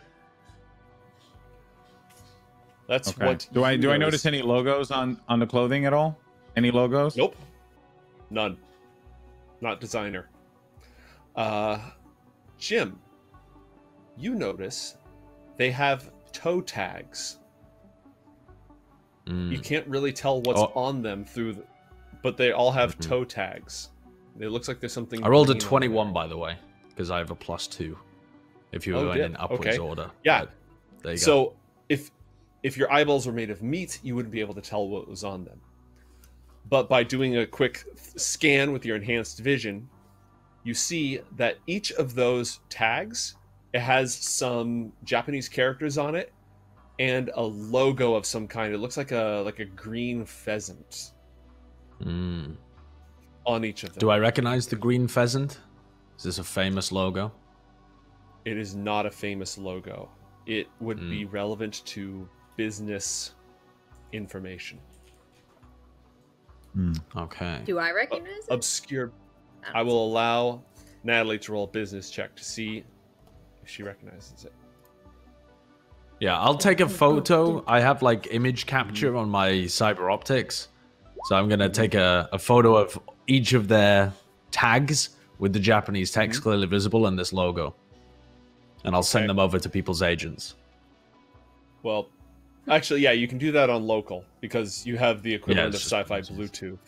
That's Okay. what. Do I notice any logos on the clothing at all? Any logos? Nope. None. Not designer. Jim, you notice they have toe tags. You can't really tell what's on them but they all have toe tags. It looks like there's something. I rolled a green on 21, by the way, because I have a +2. If you were going in upwards order. Yeah. But there you go. So if your eyeballs were made of meat, you wouldn't be able to tell what was on them. But by doing a quick scan with your enhanced vision, you see that each of those tags, it has some Japanese characters on it and a logo of some kind. It looks like a green pheasant on each of them. Do I recognize the green pheasant? Is this a famous logo? It is not a famous logo. It would be relevant to business information. Okay. Do I recognize it? Obscure. I will allow Natalie to roll a business check to see if she recognizes it. Yeah, I'll take a photo. I have like image capture on my cyber optics. So I'm going to take a photo of each of their tags with the Japanese text clearly visible and this logo. And I'll send them over to people's agents. Well, actually, yeah, you can do that on local because you have the equivalent of just Sci-Fi Bluetooth.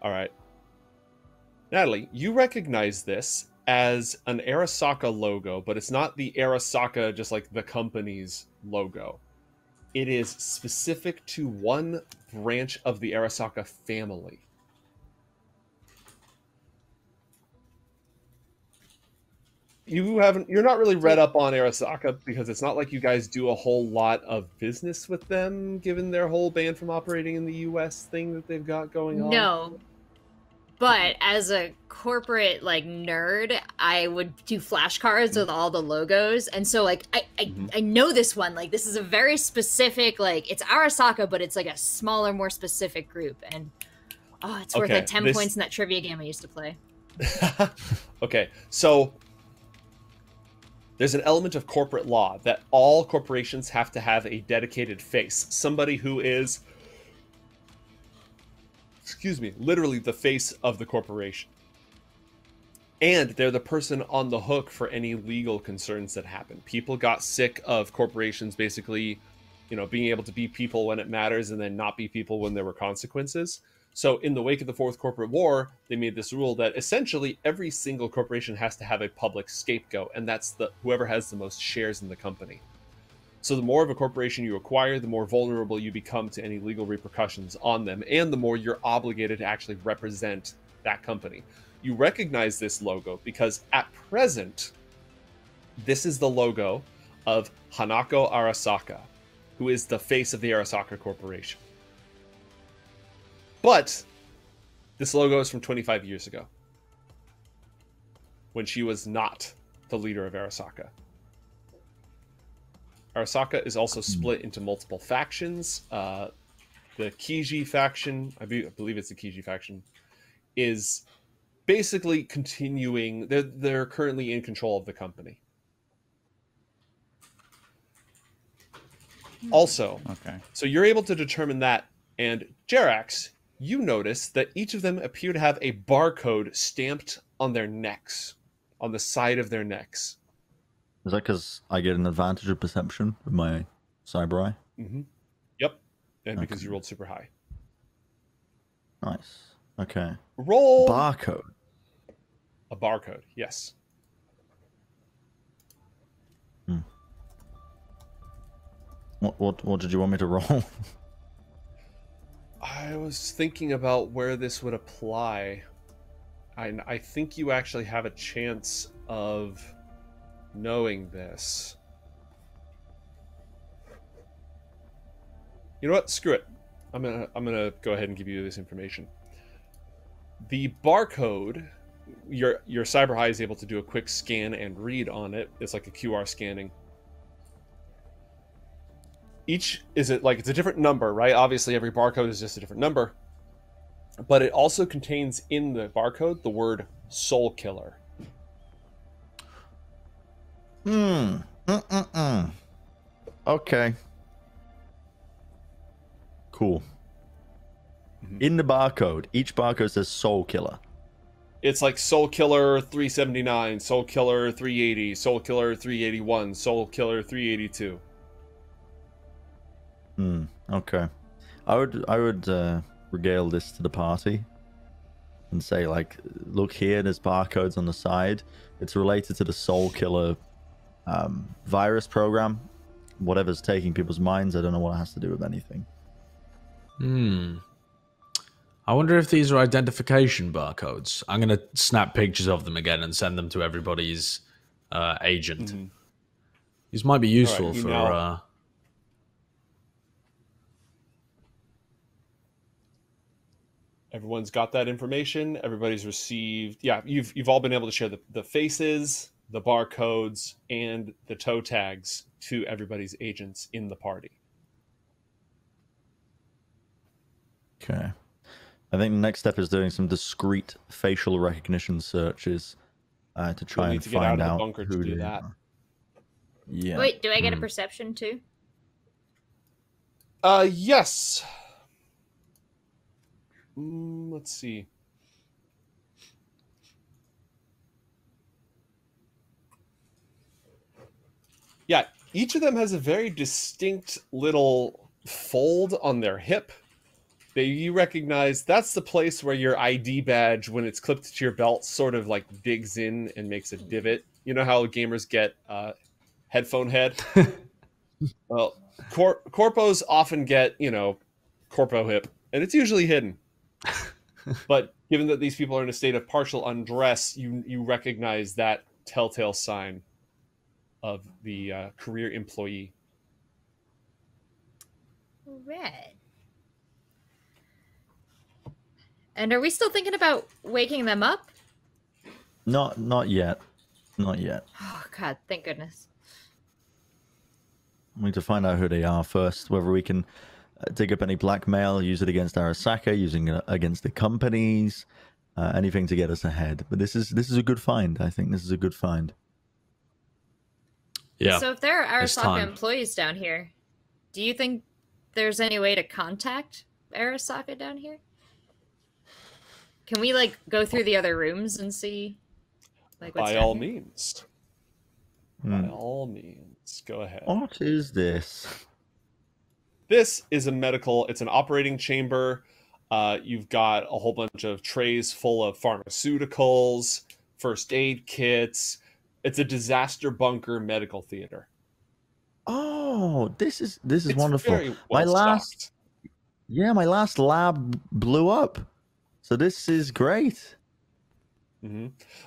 All right. Natalie, you recognize this as an Arasaka logo, but it's not the Arasaka, just like the company's logo. It is specific to one branch of the Arasaka family. You're not really read up on Arasaka because it's not like you guys do a whole lot of business with them, given their whole ban from operating in the US thing that they've got going on. No. But as a corporate like nerd, I would do flashcards with all the logos, and so like I know this one. Like this is a very specific, like it's Arasaka, but it's like a smaller, more specific group, and it's worth like 10 points in that trivia game I used to play. Okay, so there's an element of corporate law that all corporations have to have a dedicated face, somebody who is, literally the face of the corporation. And they're the person on the hook for any legal concerns that happen. People got sick of corporations basically, being able to be people when it matters and then not be people when there were consequences. So in the wake of the Fourth Corporate War, they made this rule that essentially every single corporation has to have a public scapegoat, and that's whoever has the most shares in the company. So the more of a corporation you acquire, the more vulnerable you become to any legal repercussions on them, and the more you're obligated to actually represent that company. You recognize this logo because at present, this is the logo of Hanako Arasaka, who is the face of the Arasaka Corporation. But this logo is from 25 years ago, when she was not the leader of Arasaka. Arasaka is also split into multiple factions. The Kiji faction, I believe it's the Kiji faction, is basically continuing. They're currently in control of the company. Also, so you're able to determine that, and Jerax, you notice that each of them appear to have a barcode stamped on their necks, on the side of their necks. Is that because I get an advantage of perception with my cyber eye? Mm-hmm. Yep. And because you rolled super high. Nice. Okay. Roll barcode. A barcode, yes. What did you want me to roll? I was thinking about where this would apply. I think you actually have a chance of knowing this. You know what? Screw it. I'm gonna go ahead and give you this information. The barcode, your cyber eye is able to do a quick scan and read on it. It's like a QR scanning. It's a different number, right? Obviously, every barcode is just a different number. But it also contains in the barcode the word soul killer. Okay. Cool. In the barcode, each barcode says Soul Killer. It's like Soul Killer 379, Soul Killer 380, Soul Killer 381, Soul Killer 382. Okay. I would regale this to the party and say, like, look here, there's barcodes on the side. It's related to the Soul Killer virus program. Whatever's taking people's minds, I don't know what it has to do with anything. I wonder if these are identification barcodes. I'm going to snap pictures of them again and send them to everybody's agent. These might be useful for... Everyone's got that information. Everybody's received... Yeah, you've all been able to share the faces, the barcodes, and the toe tags to everybody's agents in the party. Okay. I think the next step is doing some discrete facial recognition searches to try and find out bunker who to do they that. are. Yeah. Wait, do I get a perception too? Yes. Let's see. Yeah, each of them has a very distinct little fold on their hip that you recognize. That's the place where your ID badge, when it's clipped to your belt, sort of like digs in and makes a divot. You know how gamers get headphone head? Well, corpos often get, corpo hip, and it's usually hidden. But given that these people are in a state of partial undress, you recognize that telltale sign of the career employee. Red. And are we still thinking about waking them up? Not yet. Not yet. Oh, God, thank goodness. We need to find out who they are first, whether we can dig up any blackmail, use it against Arasaka, using it against the companies, anything to get us ahead. But this is a good find. I think this is a good find. Yeah. So if there are Arasaka employees down here, do you think there's any way to contact Arasaka down here? Can we, go through the other rooms and see, what's By down all here? means. By all means. Go ahead. What is this? This is it's an operating chamber. You've got a whole bunch of trays full of pharmaceuticals, first aid kits. It's a disaster bunker medical theater. Oh, this is It's wonderful. very well stocked. My last lab blew up. So this is great.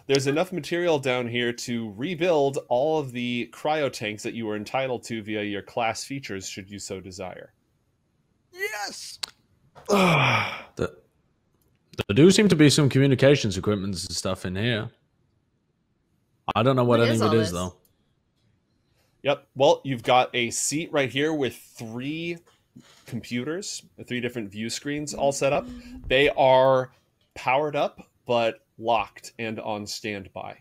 There's enough material down here to rebuild all of the cryo tanks that you were entitled to via your class features, should you so desire. Yes. There do seem to be some communications equipment and stuff in here. I don't know what any of it is, though. Yep. Well, you've got a seat right here with 3 computers, 3 different view screens all set up. They are powered up, but locked and on standby.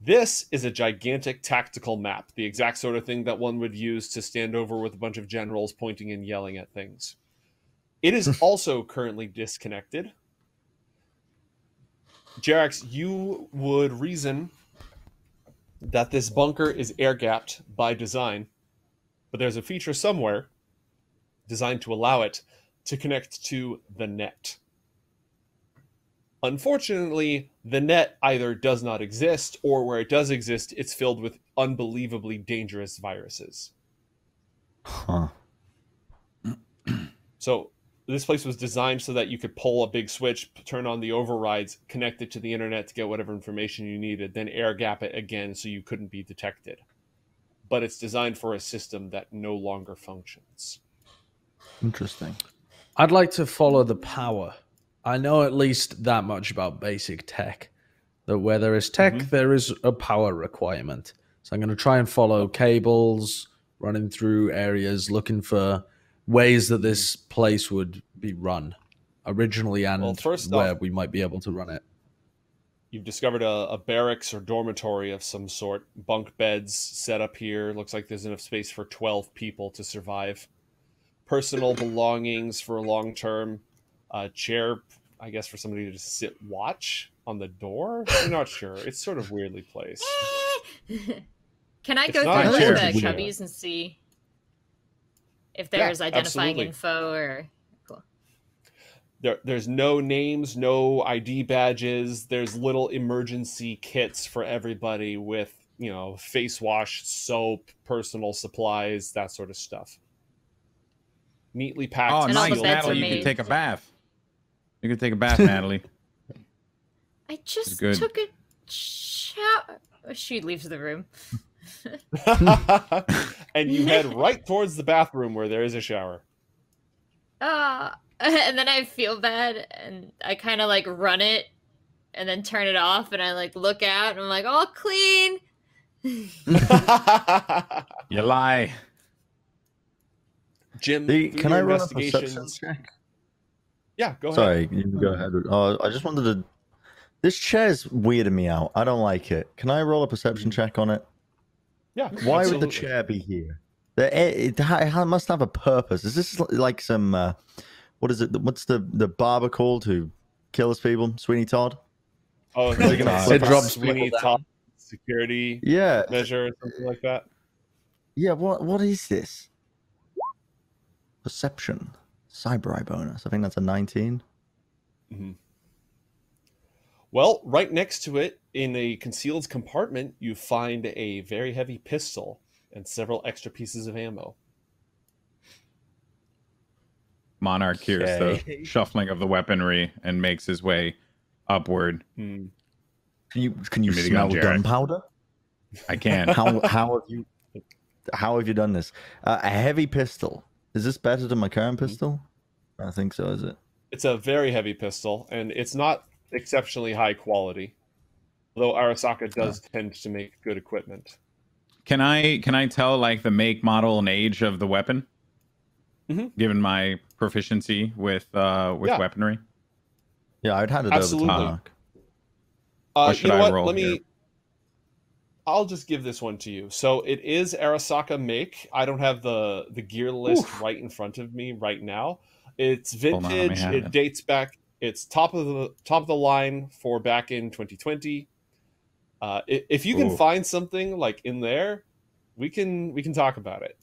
This is a gigantic tactical map, the exact sort of thing that one would use to stand over with a bunch of generals pointing and yelling at things. It is also currently disconnected. Jerax, you would reason that this bunker is air-gapped by design, but there's a feature somewhere designed to allow it to connect to the net. Unfortunately, the net either does not exist, or where it does exist, it's filled with unbelievably dangerous viruses. Huh. So this place was designed so that you could pull a big switch, turn on the overrides, connect it to the internet to get whatever information you needed, then air gap it again so you couldn't be detected. But it's designed for a system that no longer functions. Interesting. I'd like to follow the power. I know at least that much about basic tech. That where there is tech, there is a power requirement. So I'm going to try and follow cables, running through areas, looking for ways that this place would be run originally, and where we might be able to run it. You've discovered a barracks or dormitory of some sort. Bunk beds set up here. Looks like there's enough space for 12 people to survive. Personal belongings for long term. a chair, I guess, for somebody to just sit watch on the door. I'm not sure. It's sort of weirdly placed. Can I It's go not through a like chair, the it's weird. cubbies and see if there's identifying absolutely. info or cool? There's no names, no ID badges. There's little emergency kits for everybody with, face wash, soap, personal supplies, that sort of stuff. Neatly packed. Oh, And all the nice, beds are Natalie. You can made. take a bath. You can take a bath, Natalie. I just Good. took a shower. She leaves the room. And you head right towards the bathroom where there is a shower. And then I feel bad, and I kind of like run it, and then turn it off, and I like look out, and I'm like, all clean. You lie. Jim, Can I run a perception check? Yeah, go ahead. Sorry, you can go ahead. I just wanted to. This chair's weirding me out. I don't like it. Can I roll a perception check on it? Yeah. Why would absolutely. the chair be here? It must have a purpose. Is this like some? What is it? What's the barber called who kills people? Sweeney Todd. Oh, They're like gonna a flip drops Sweeney people Todd security Yeah, measure or something like that. yeah. What is this? Perception, cyber eye bonus. I think that's a 19. Mm-hmm. Well, right next to it, in a concealed compartment, you find a very heavy pistol and several extra pieces of ammo. Monarch hears Okay. the shuffling of the weaponry and makes his way upward. Hmm. Can you Give me the smell gun, Jared. gunpowder? I can. How have you done this? A heavy pistol. Is this better than my current pistol? I think so. Is it? It's a very heavy pistol, and it's not exceptionally high quality. Although Arasaka does tend to make good equipment. Can I tell like the make, model, and age of the weapon? Mhm. Given my proficiency with weaponry. Yeah, I'd hand it Absolutely. over to Mark. What should You know I what? roll here? I'll just give this one to you. So it is Arasaka make. I don't have the gear list right in front of me right now. It's Hold on, let me vintage. have It it. dates back. It's top of the line for back in 2020. If you can Ooh. find something like in there, we can talk about it.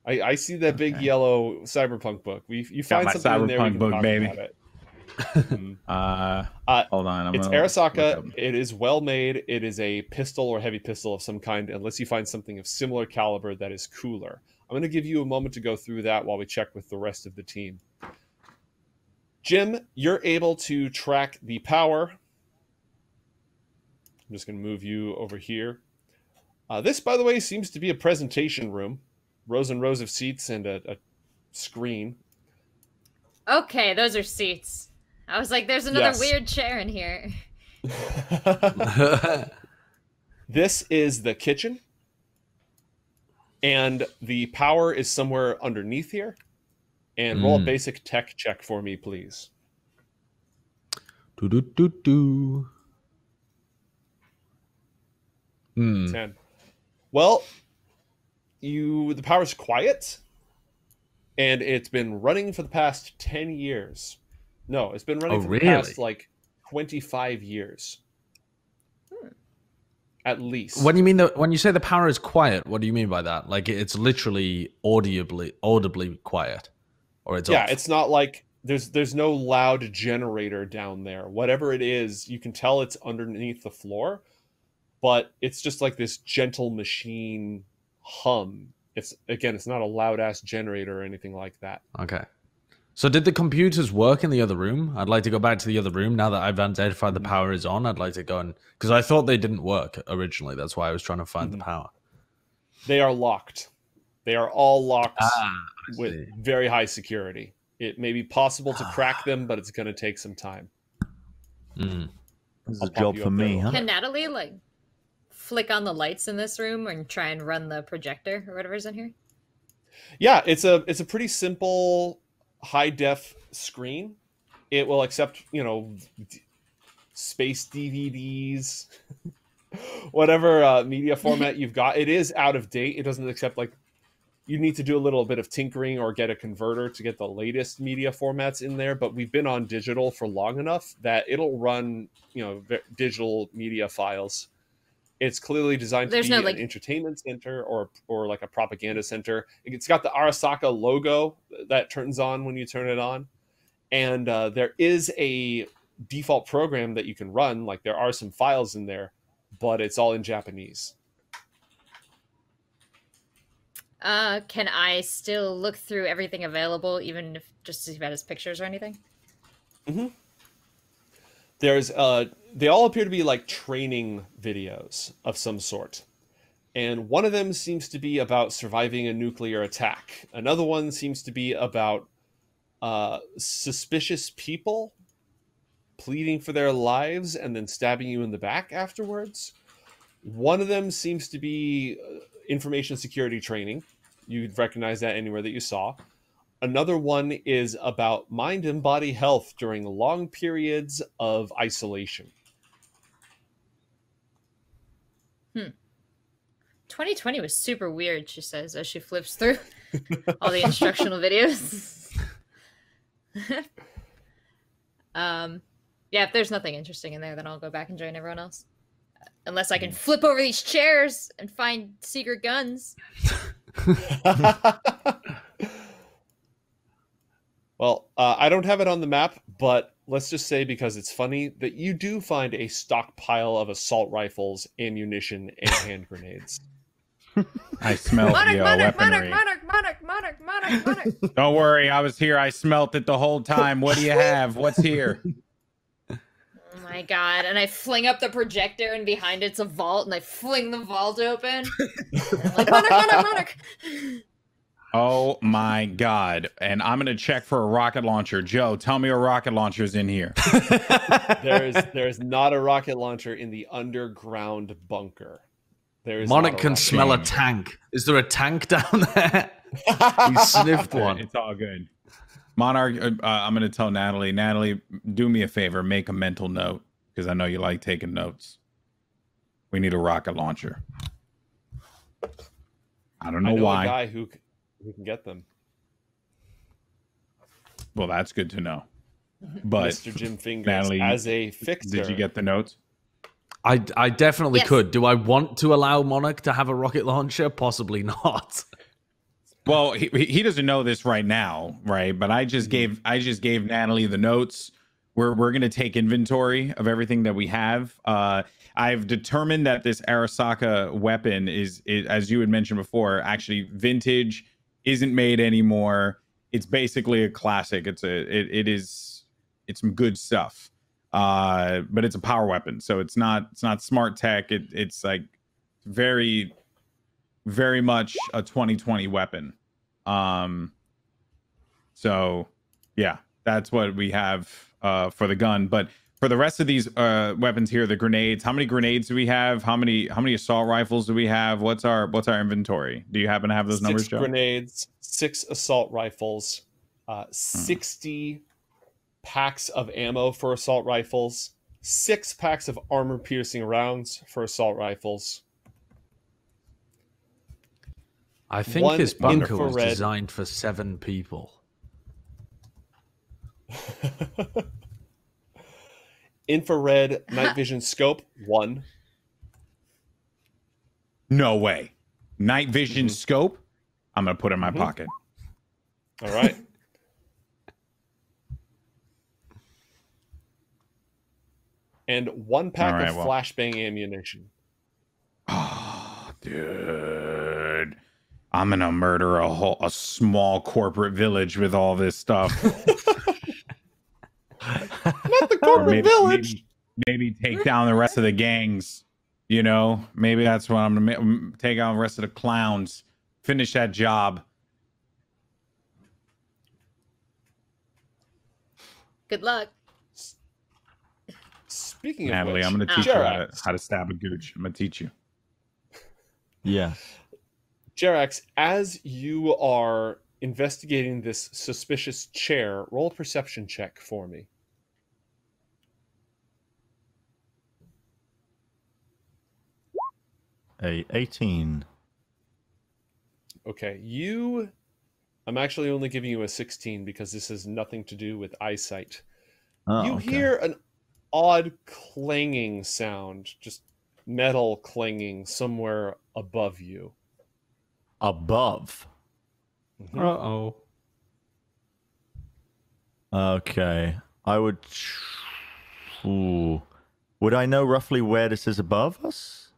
I see that big Okay. yellow Cyberpunk book. You find my something in there, we Cyberpunk can book, talk baby. about it. Mhm. Hold on. It's gonna look Arasaka. up. It is well made. It is a pistol or heavy pistol of some kind, unless you find something of similar caliber that is cooler. I'm going to give you a moment to go through that while we check with the rest of the team. Jim, you're able to track the power. I'm just going to move you over here. This, by the way, seems to be a presentation room. Rows and rows of seats and a screen. Okay, those are seats. I was like, there's another Yes. weird chair in here. This is the kitchen. And the power is somewhere underneath here. And roll a basic tech check for me, please. Do. 10. Well, the power's quiet, and it's been running for the past 10 years. No, it's been running Oh, for really? the past, 25 years. At least. When you say the power is quiet, what do you mean by that? Like it's literally audibly quiet, or it's off? It's not like there's no loud generator down there. Whatever it is, you can tell it's underneath the floor, but it's just like this gentle machine hum. It's not a loud ass generator or anything like that. Okay. So did the computers work in the other room? I'd like to go back to the other room now that I've identified the power is on. I'd like to go because I thought they didn't work originally. That's why I was trying to find the power. They are locked. They are all locked with see. very high security. It may be possible to crack them, but it's going to take some time. This is I'll a pop job you for up there me, real huh? quick. Can Natalie like flick on the lights in this room and try and run the projector or whatever's in here? Yeah, it's a pretty simple high def screen. It will accept, space DVDs, whatever media format you've got. It is out of date. It doesn't accept you need to do a little bit of tinkering or get a converter to get the latest media formats in there, but we've been on digital for long enough that it'll run, digital media files. It's clearly designed to There's be no, an like, entertainment center or like a propaganda center. It's got the Arasaka logo that turns on when you turn it on. And there is a default program that you can run. Like, there are some files in there, but it's all in Japanese. Can I still look through everything available, even if just to see if it has pictures or anything? Mm-hmm. There's they all appear to be like training videos of some sort. And one of them seems to be about surviving a nuclear attack. Another one seems to be about suspicious people pleading for their lives and then stabbing you in the back afterwards. One of them seems to be information security training. You'd recognize that anywhere that you saw. Another one is about mind and body health during long periods of isolation. 2020 was super weird, she says, as she flips through all the instructional videos. Yeah, if there's nothing interesting in there, then I'll go back and join everyone else. Unless I can flip over these chairs and find secret guns. Well, I don't have it on the map, but let's just say, because it's funny, that you do find a stockpile of assault rifles, ammunition, and hand grenades. I smelled the weaponry. Monarch. Don't worry, I was here. I smelt it the whole time. What do you have? What's here? Oh my god. And I fling up the projector, and behind it's a vault, and I fling the vault open. And I'm like, Monarch. Oh my god. And I'm going to check for a rocket launcher. Joe, tell me a rocket launcher's in here. There's not a rocket launcher in the underground bunker. Monarch can smell a tank. Is there a tank down there? He sniffed one. It's all good. Monarch, I'm going to tell Natalie. Natalie, do me a favor. Make a mental note, because I know you like taking notes. We need a rocket launcher. I don't know why. A guy who can get them. Well, that's good to know. But Mr. Jim Fingers, Natalie, as a fixer. Did you get the notes? I definitely Yes. could. Do I want to allow Monarch to have a rocket launcher? Possibly not. Well, he doesn't know this right now, right? But I just gave Natalie the notes. We're gonna take inventory of everything that we have. I've determined that this Arasaka weapon is, as you had mentioned before, actually vintage, isn't made anymore. It's basically a classic. It's some good stuff. But it's a power weapon, so it's not smart tech. It's like very, very much a 2020 weapon. So yeah, that's what we have for the gun. But for the rest of these weapons here, the grenades, how many grenades do we have? How many assault rifles do we have? What's our inventory? Do you happen to have those numbers, Joe? 6 grenades, 6 assault rifles, 60 packs of ammo for assault rifles, 6 packs of armor-piercing rounds for assault rifles. I think 1 this bunker was infrared. designed for 7 people. Infrared night vision scope, 1. No way. Night vision scope? I'm going to put it in my pocket. All right. And 1 pack of flashbang ammunition. Oh, dude. I'm going to murder a small corporate village with all this stuff. Not the corporate village. Maybe take down the rest of the gangs. You know, maybe that's what I'm going to take out the rest of the clowns. Finish that job. Good luck. Speaking of Natalie, which, I'm going to teach you how to stab a gooch. I'm going to teach you. Yes. Jerax, as you are investigating this suspicious chair, roll a perception check for me. A 18. Okay, I'm actually only giving you a 16 because this has nothing to do with eyesight. Oh, You okay. hear an odd clanging sound, just metal clanging somewhere above you. Above. Mhm. Uh-oh. Okay. I would. Ooh. Would I know roughly where this is above us?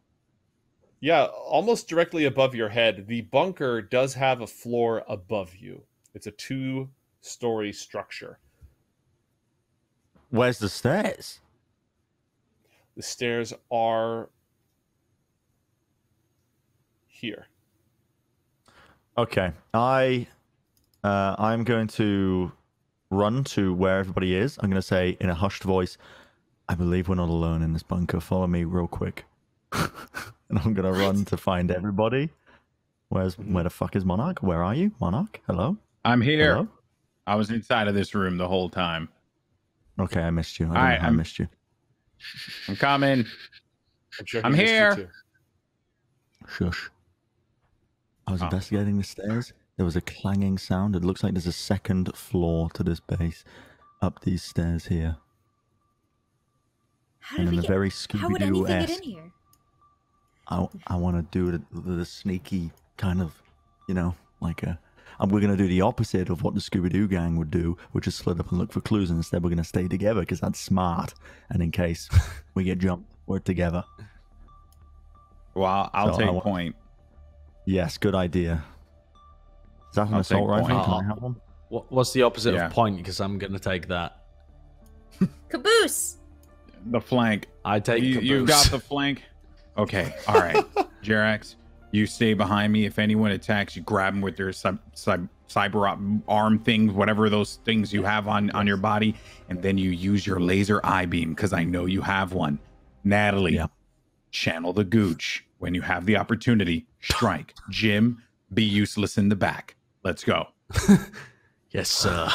Yeah, almost directly above your head. The bunker does have a floor above you. It's a 2-story structure. Where's the stairs? The stairs are here. Okay. I'm going to run to where everybody is. I'm going to say in a hushed voice, I believe we're not alone in this bunker. Follow me real quick. And I'm going to run to find everybody. Where the fuck is Monarch? Where are you? Monarch? Hello? I'm here. Hello? I was inside of this room the whole time. Okay, I missed you. I don't Alright, know how I missed you. I'm coming. Sure I'm he missed you here. too. Shush. I was Oh. investigating the stairs. There was a clanging sound. It looks like there's a second floor to this base. Up these stairs here. How And did in we a very How would anything get in Scooby-Doo-esque, here? I want to do the sneaky kind of, like we're going to do the opposite of what the Scooby-Doo gang would do, which is split up and look for clues, and instead we're going to stay together because that's smart. And in case we get jumped, we're together. Well, I'll So take point. Yes, good idea. Is that an I'll assault take rifle? point. Can I have one? What's the opposite Yeah. of point? Because I'm going to take that. Caboose. The flank. I take You've caboose. got the flank. Okay, all right. Jerax, you stay behind me. If anyone attacks, you grab them with their cyber arm things, whatever those things you have on your body, and then you use your laser eye beam because I know you have one. Natalie, Yeah. channel the gooch when you have the opportunity. Strike. Jim, be useless in the back. Let's go. Yes, sir.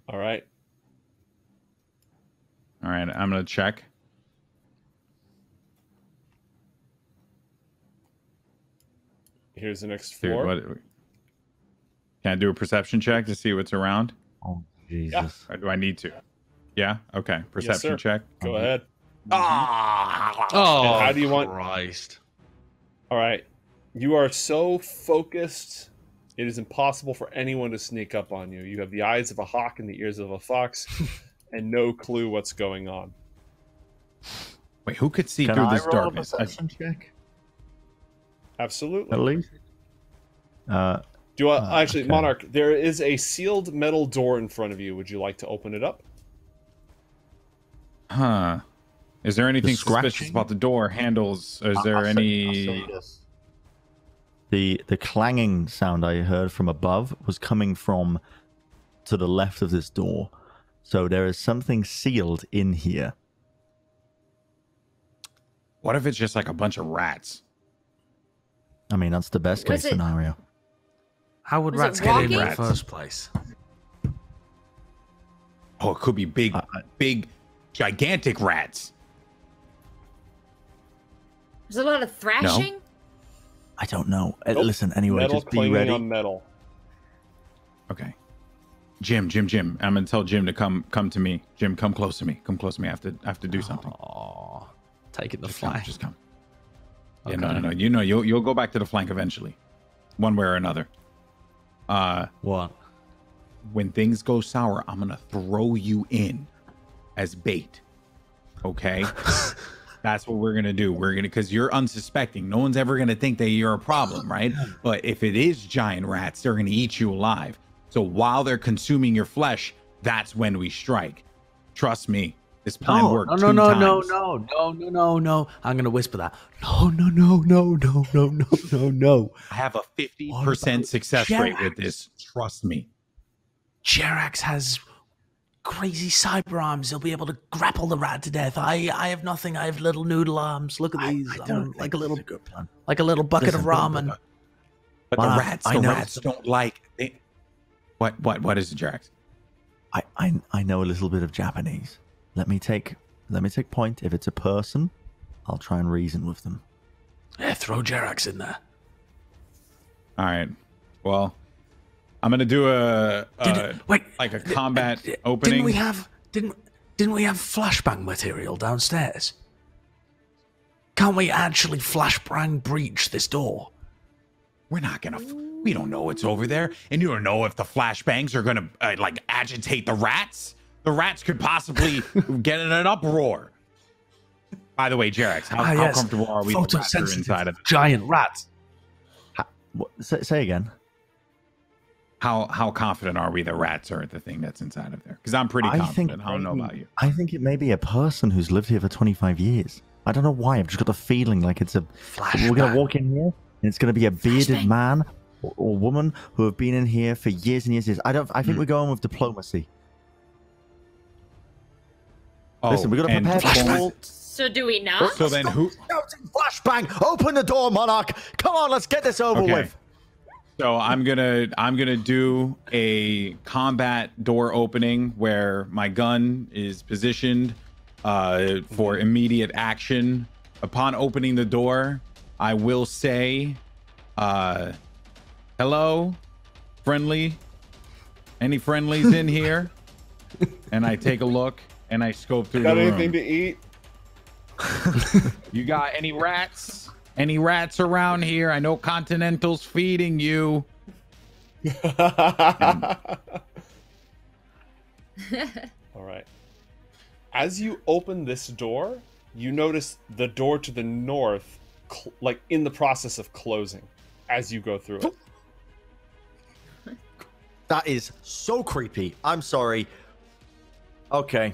All right. All right, I'm gonna check. Here's the next Dude, floor. can I do a perception check to see what's around? Oh, Jesus. Or do I need to? Yeah. Okay. Perception sir. check. Go ahead. Oh, And how do you want- Christ. All right. You are so focused, it is impossible for anyone to sneak up on you. You have the eyes of a hawk and the ears of a fox, and no clue what's going on. Wait, who could see Can through I this roll darkness? a perception check? Absolutely. At least? Do I actually, okay. Monarch? There is a sealed metal door in front of you. Would you like to open it up? Huh. Is there anything suspicious scratching? about the door handles? Is there I'll say any? this. The clanging sound I heard from above was coming from to the left of this door. So there is something sealed in here. What if it's just like a bunch of rats? I mean, that's the best Was case it- scenario. How would Was it rats get in in the walking? first place? Oh, it could be big, big, gigantic rats. There's a lot of thrashing. I don't know. Nope. Listen, anyway, Metal just be clanging ready. on metal. Okay. Jim. I'm gonna tell Jim to come to me. Jim, come close to me. Come close to me. I have to do something. Oh, taking the Just come. flank. Just come. Yeah, Okay. no. You know, you'll go back to the flank eventually, one way or another. What? When things go sour, I'm gonna throw you in as bait. Okay? That's what we're gonna do. We're gonna, because you're unsuspecting. No one's ever gonna think that you're a problem, right? But if it is giant rats, they're gonna eat you alive. So while they're consuming your flesh, that's when we strike. Trust me, this plan worked. No. two times. No. I'm gonna whisper that. No. I have a 50% success rate with this. Trust me. Jerax has crazy cyber arms. He'll be able to grapple the rat to death. I have nothing. I have little noodle arms. Look at these. I don't I'm like a think little, this is a good plan. like a little bucket Listen, of ramen. But Well, the I know rats don't like it. What is it, Jerax? I know a little bit of Japanese. Let me take point. If it's a person, I'll try and reason with them. Yeah, throw Jerax in there. All right. Well, I'm gonna do a combat opening. Didn't we have flashbang material downstairs? Can't we actually flashbang breach this door? We're not gonna. We don't know what's over there, and you don't know if the flashbangs are gonna agitate the rats. The rats could possibly get in an uproar. By the way, Jerax, how comfortable are we with the rats that are inside of it? Giant rats. Say again. How confident are we the rats are the thing that's inside of there? Because I'm pretty confident. I don't know about you. I think it may be a person who's lived here for 25 years. I don't know why. I've just got a feeling like it's a. We're gonna walk in here, and it's gonna be a bearded man or woman who have been in here for years and years. I think we're going with diplomacy. Oh, listen, we got to prepare for all. So do we not? So then who? Flashbang! Open the door, Monarch! Come on, let's get this over with. So I'm gonna do a combat door opening where my gun is positioned for immediate action. Upon opening the door, I will say, "Hello, friendly. Any friendlies in here?" And I take a look and I scope through the room. Got anything to eat? You got any rats? Any rats around here? I know Continental's feeding you. All right. As you open this door, you notice the door to the north, like in the process of closing as you go through it. That is so creepy. I'm sorry. Okay.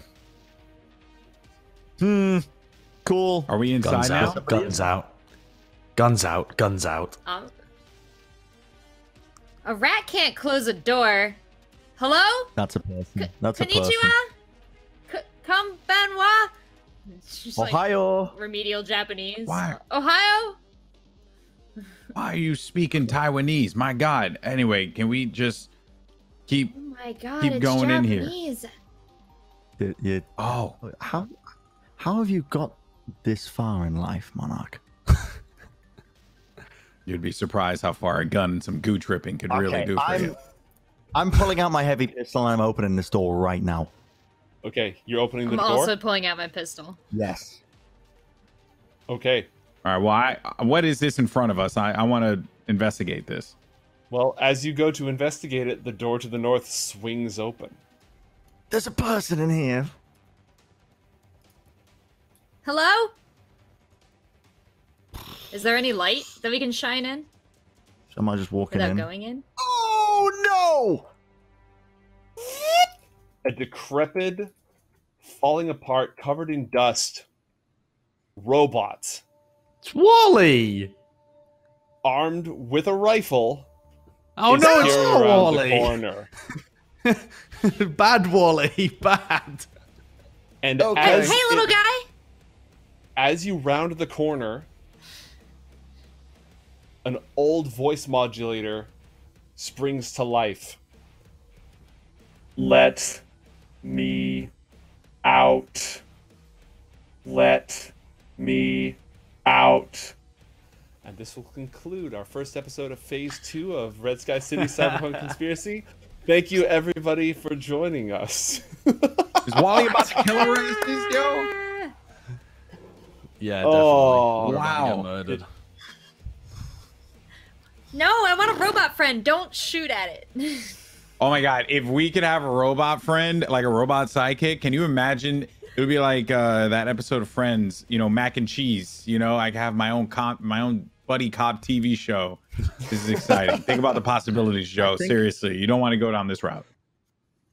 Cool. Are we inside now? Guns out. Guns out. Guns out. A rat can't close a door. Hello? That's a person. That's a person. Konnichiwa? Come, Benoit? Ohio. Remedial Japanese. Why? Ohio? Why are you speaking Taiwanese? My God. Anyway, can we just keep Oh my God, keep it's going Japanese. in here? Oh, How have you got this far in life, Monarch? you'd be surprised how far a gun and some goo tripping could really do for you. I'm pulling out my heavy pistol and I'm opening this door right now. Okay, you're opening the I'm door? also pulling out my pistol. Yes. Okay. All right. Well, what is this in front of us? I want to investigate this. Well, as you go to investigate it, the door to the north swings open. There's a person in here. Hello? Is there any light that we can shine in Am I just walking without in? going in? Oh, no! A decrepit, falling apart, covered in dust robot, It's Wally. armed with a rifle. Oh is no, it's peering not around the Wally. corner. Bad Wally. Bad. And Okay. as Hey, little guy! as you round the corner, an old voice modulator springs to life. Let me out. Let me out. And this will conclude our first episode of Phase 2 of Red Sky City Cyberpunk Conspiracy. Thank you, everybody, for joining us. Is Wally about to kill our asses, yo? Yeah, definitely. Oh, We're about to wow. get murdered. No, I want a robot friend. Don't shoot at it. Oh my God! If we could have a robot friend, like a robot sidekick, can you imagine? It would be like that episode of Friends, you know, Mac and Cheese. You know, I have my own buddy cop TV show. This is exciting. Think about the possibilities, Joe. Seriously, you don't want to go down this route.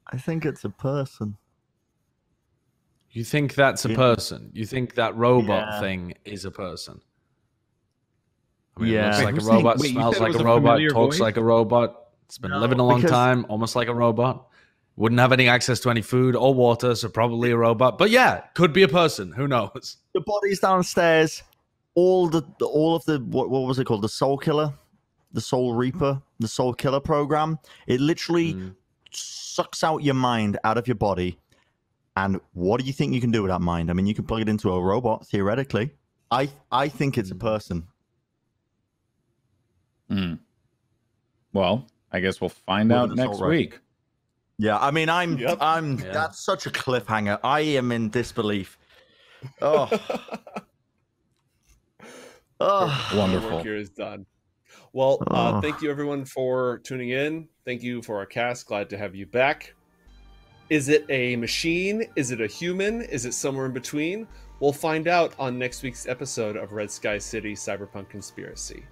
I think it's a person. You think that's a person? You think that robot Yeah. thing is a person? I mean, Yeah. it looks Wait, like a who's saying- robot, wait, you smells said it like was a a robot, familiar talks voice? like a robot. It's been living a long because- time, almost like a robot. Wouldn't have any access to any food or water, so probably a robot. But yeah, could be a person. Who knows? The body's downstairs. All of the what was it called? The Soul Killer, the Soul Reaper, the Soul Killer program. It literally sucks out your mind out of your body. And what do you think you can do with that mind? I mean, you can plug it into a robot theoretically. I think it's a person. Well, I guess we'll find Moving out us next all right. week. Yeah, I mean, Yep. Yeah. that's such a cliffhanger. I am in disbelief. Oh, oh, The Wonderful. work here is done. Well, Oh. thank you everyone for tuning in. Thank you for our cast. Glad to have you back. Is it a machine? Is it a human? Is it somewhere in between? We'll find out on next week's episode of Red Sky City Cyberpunk Conspiracy.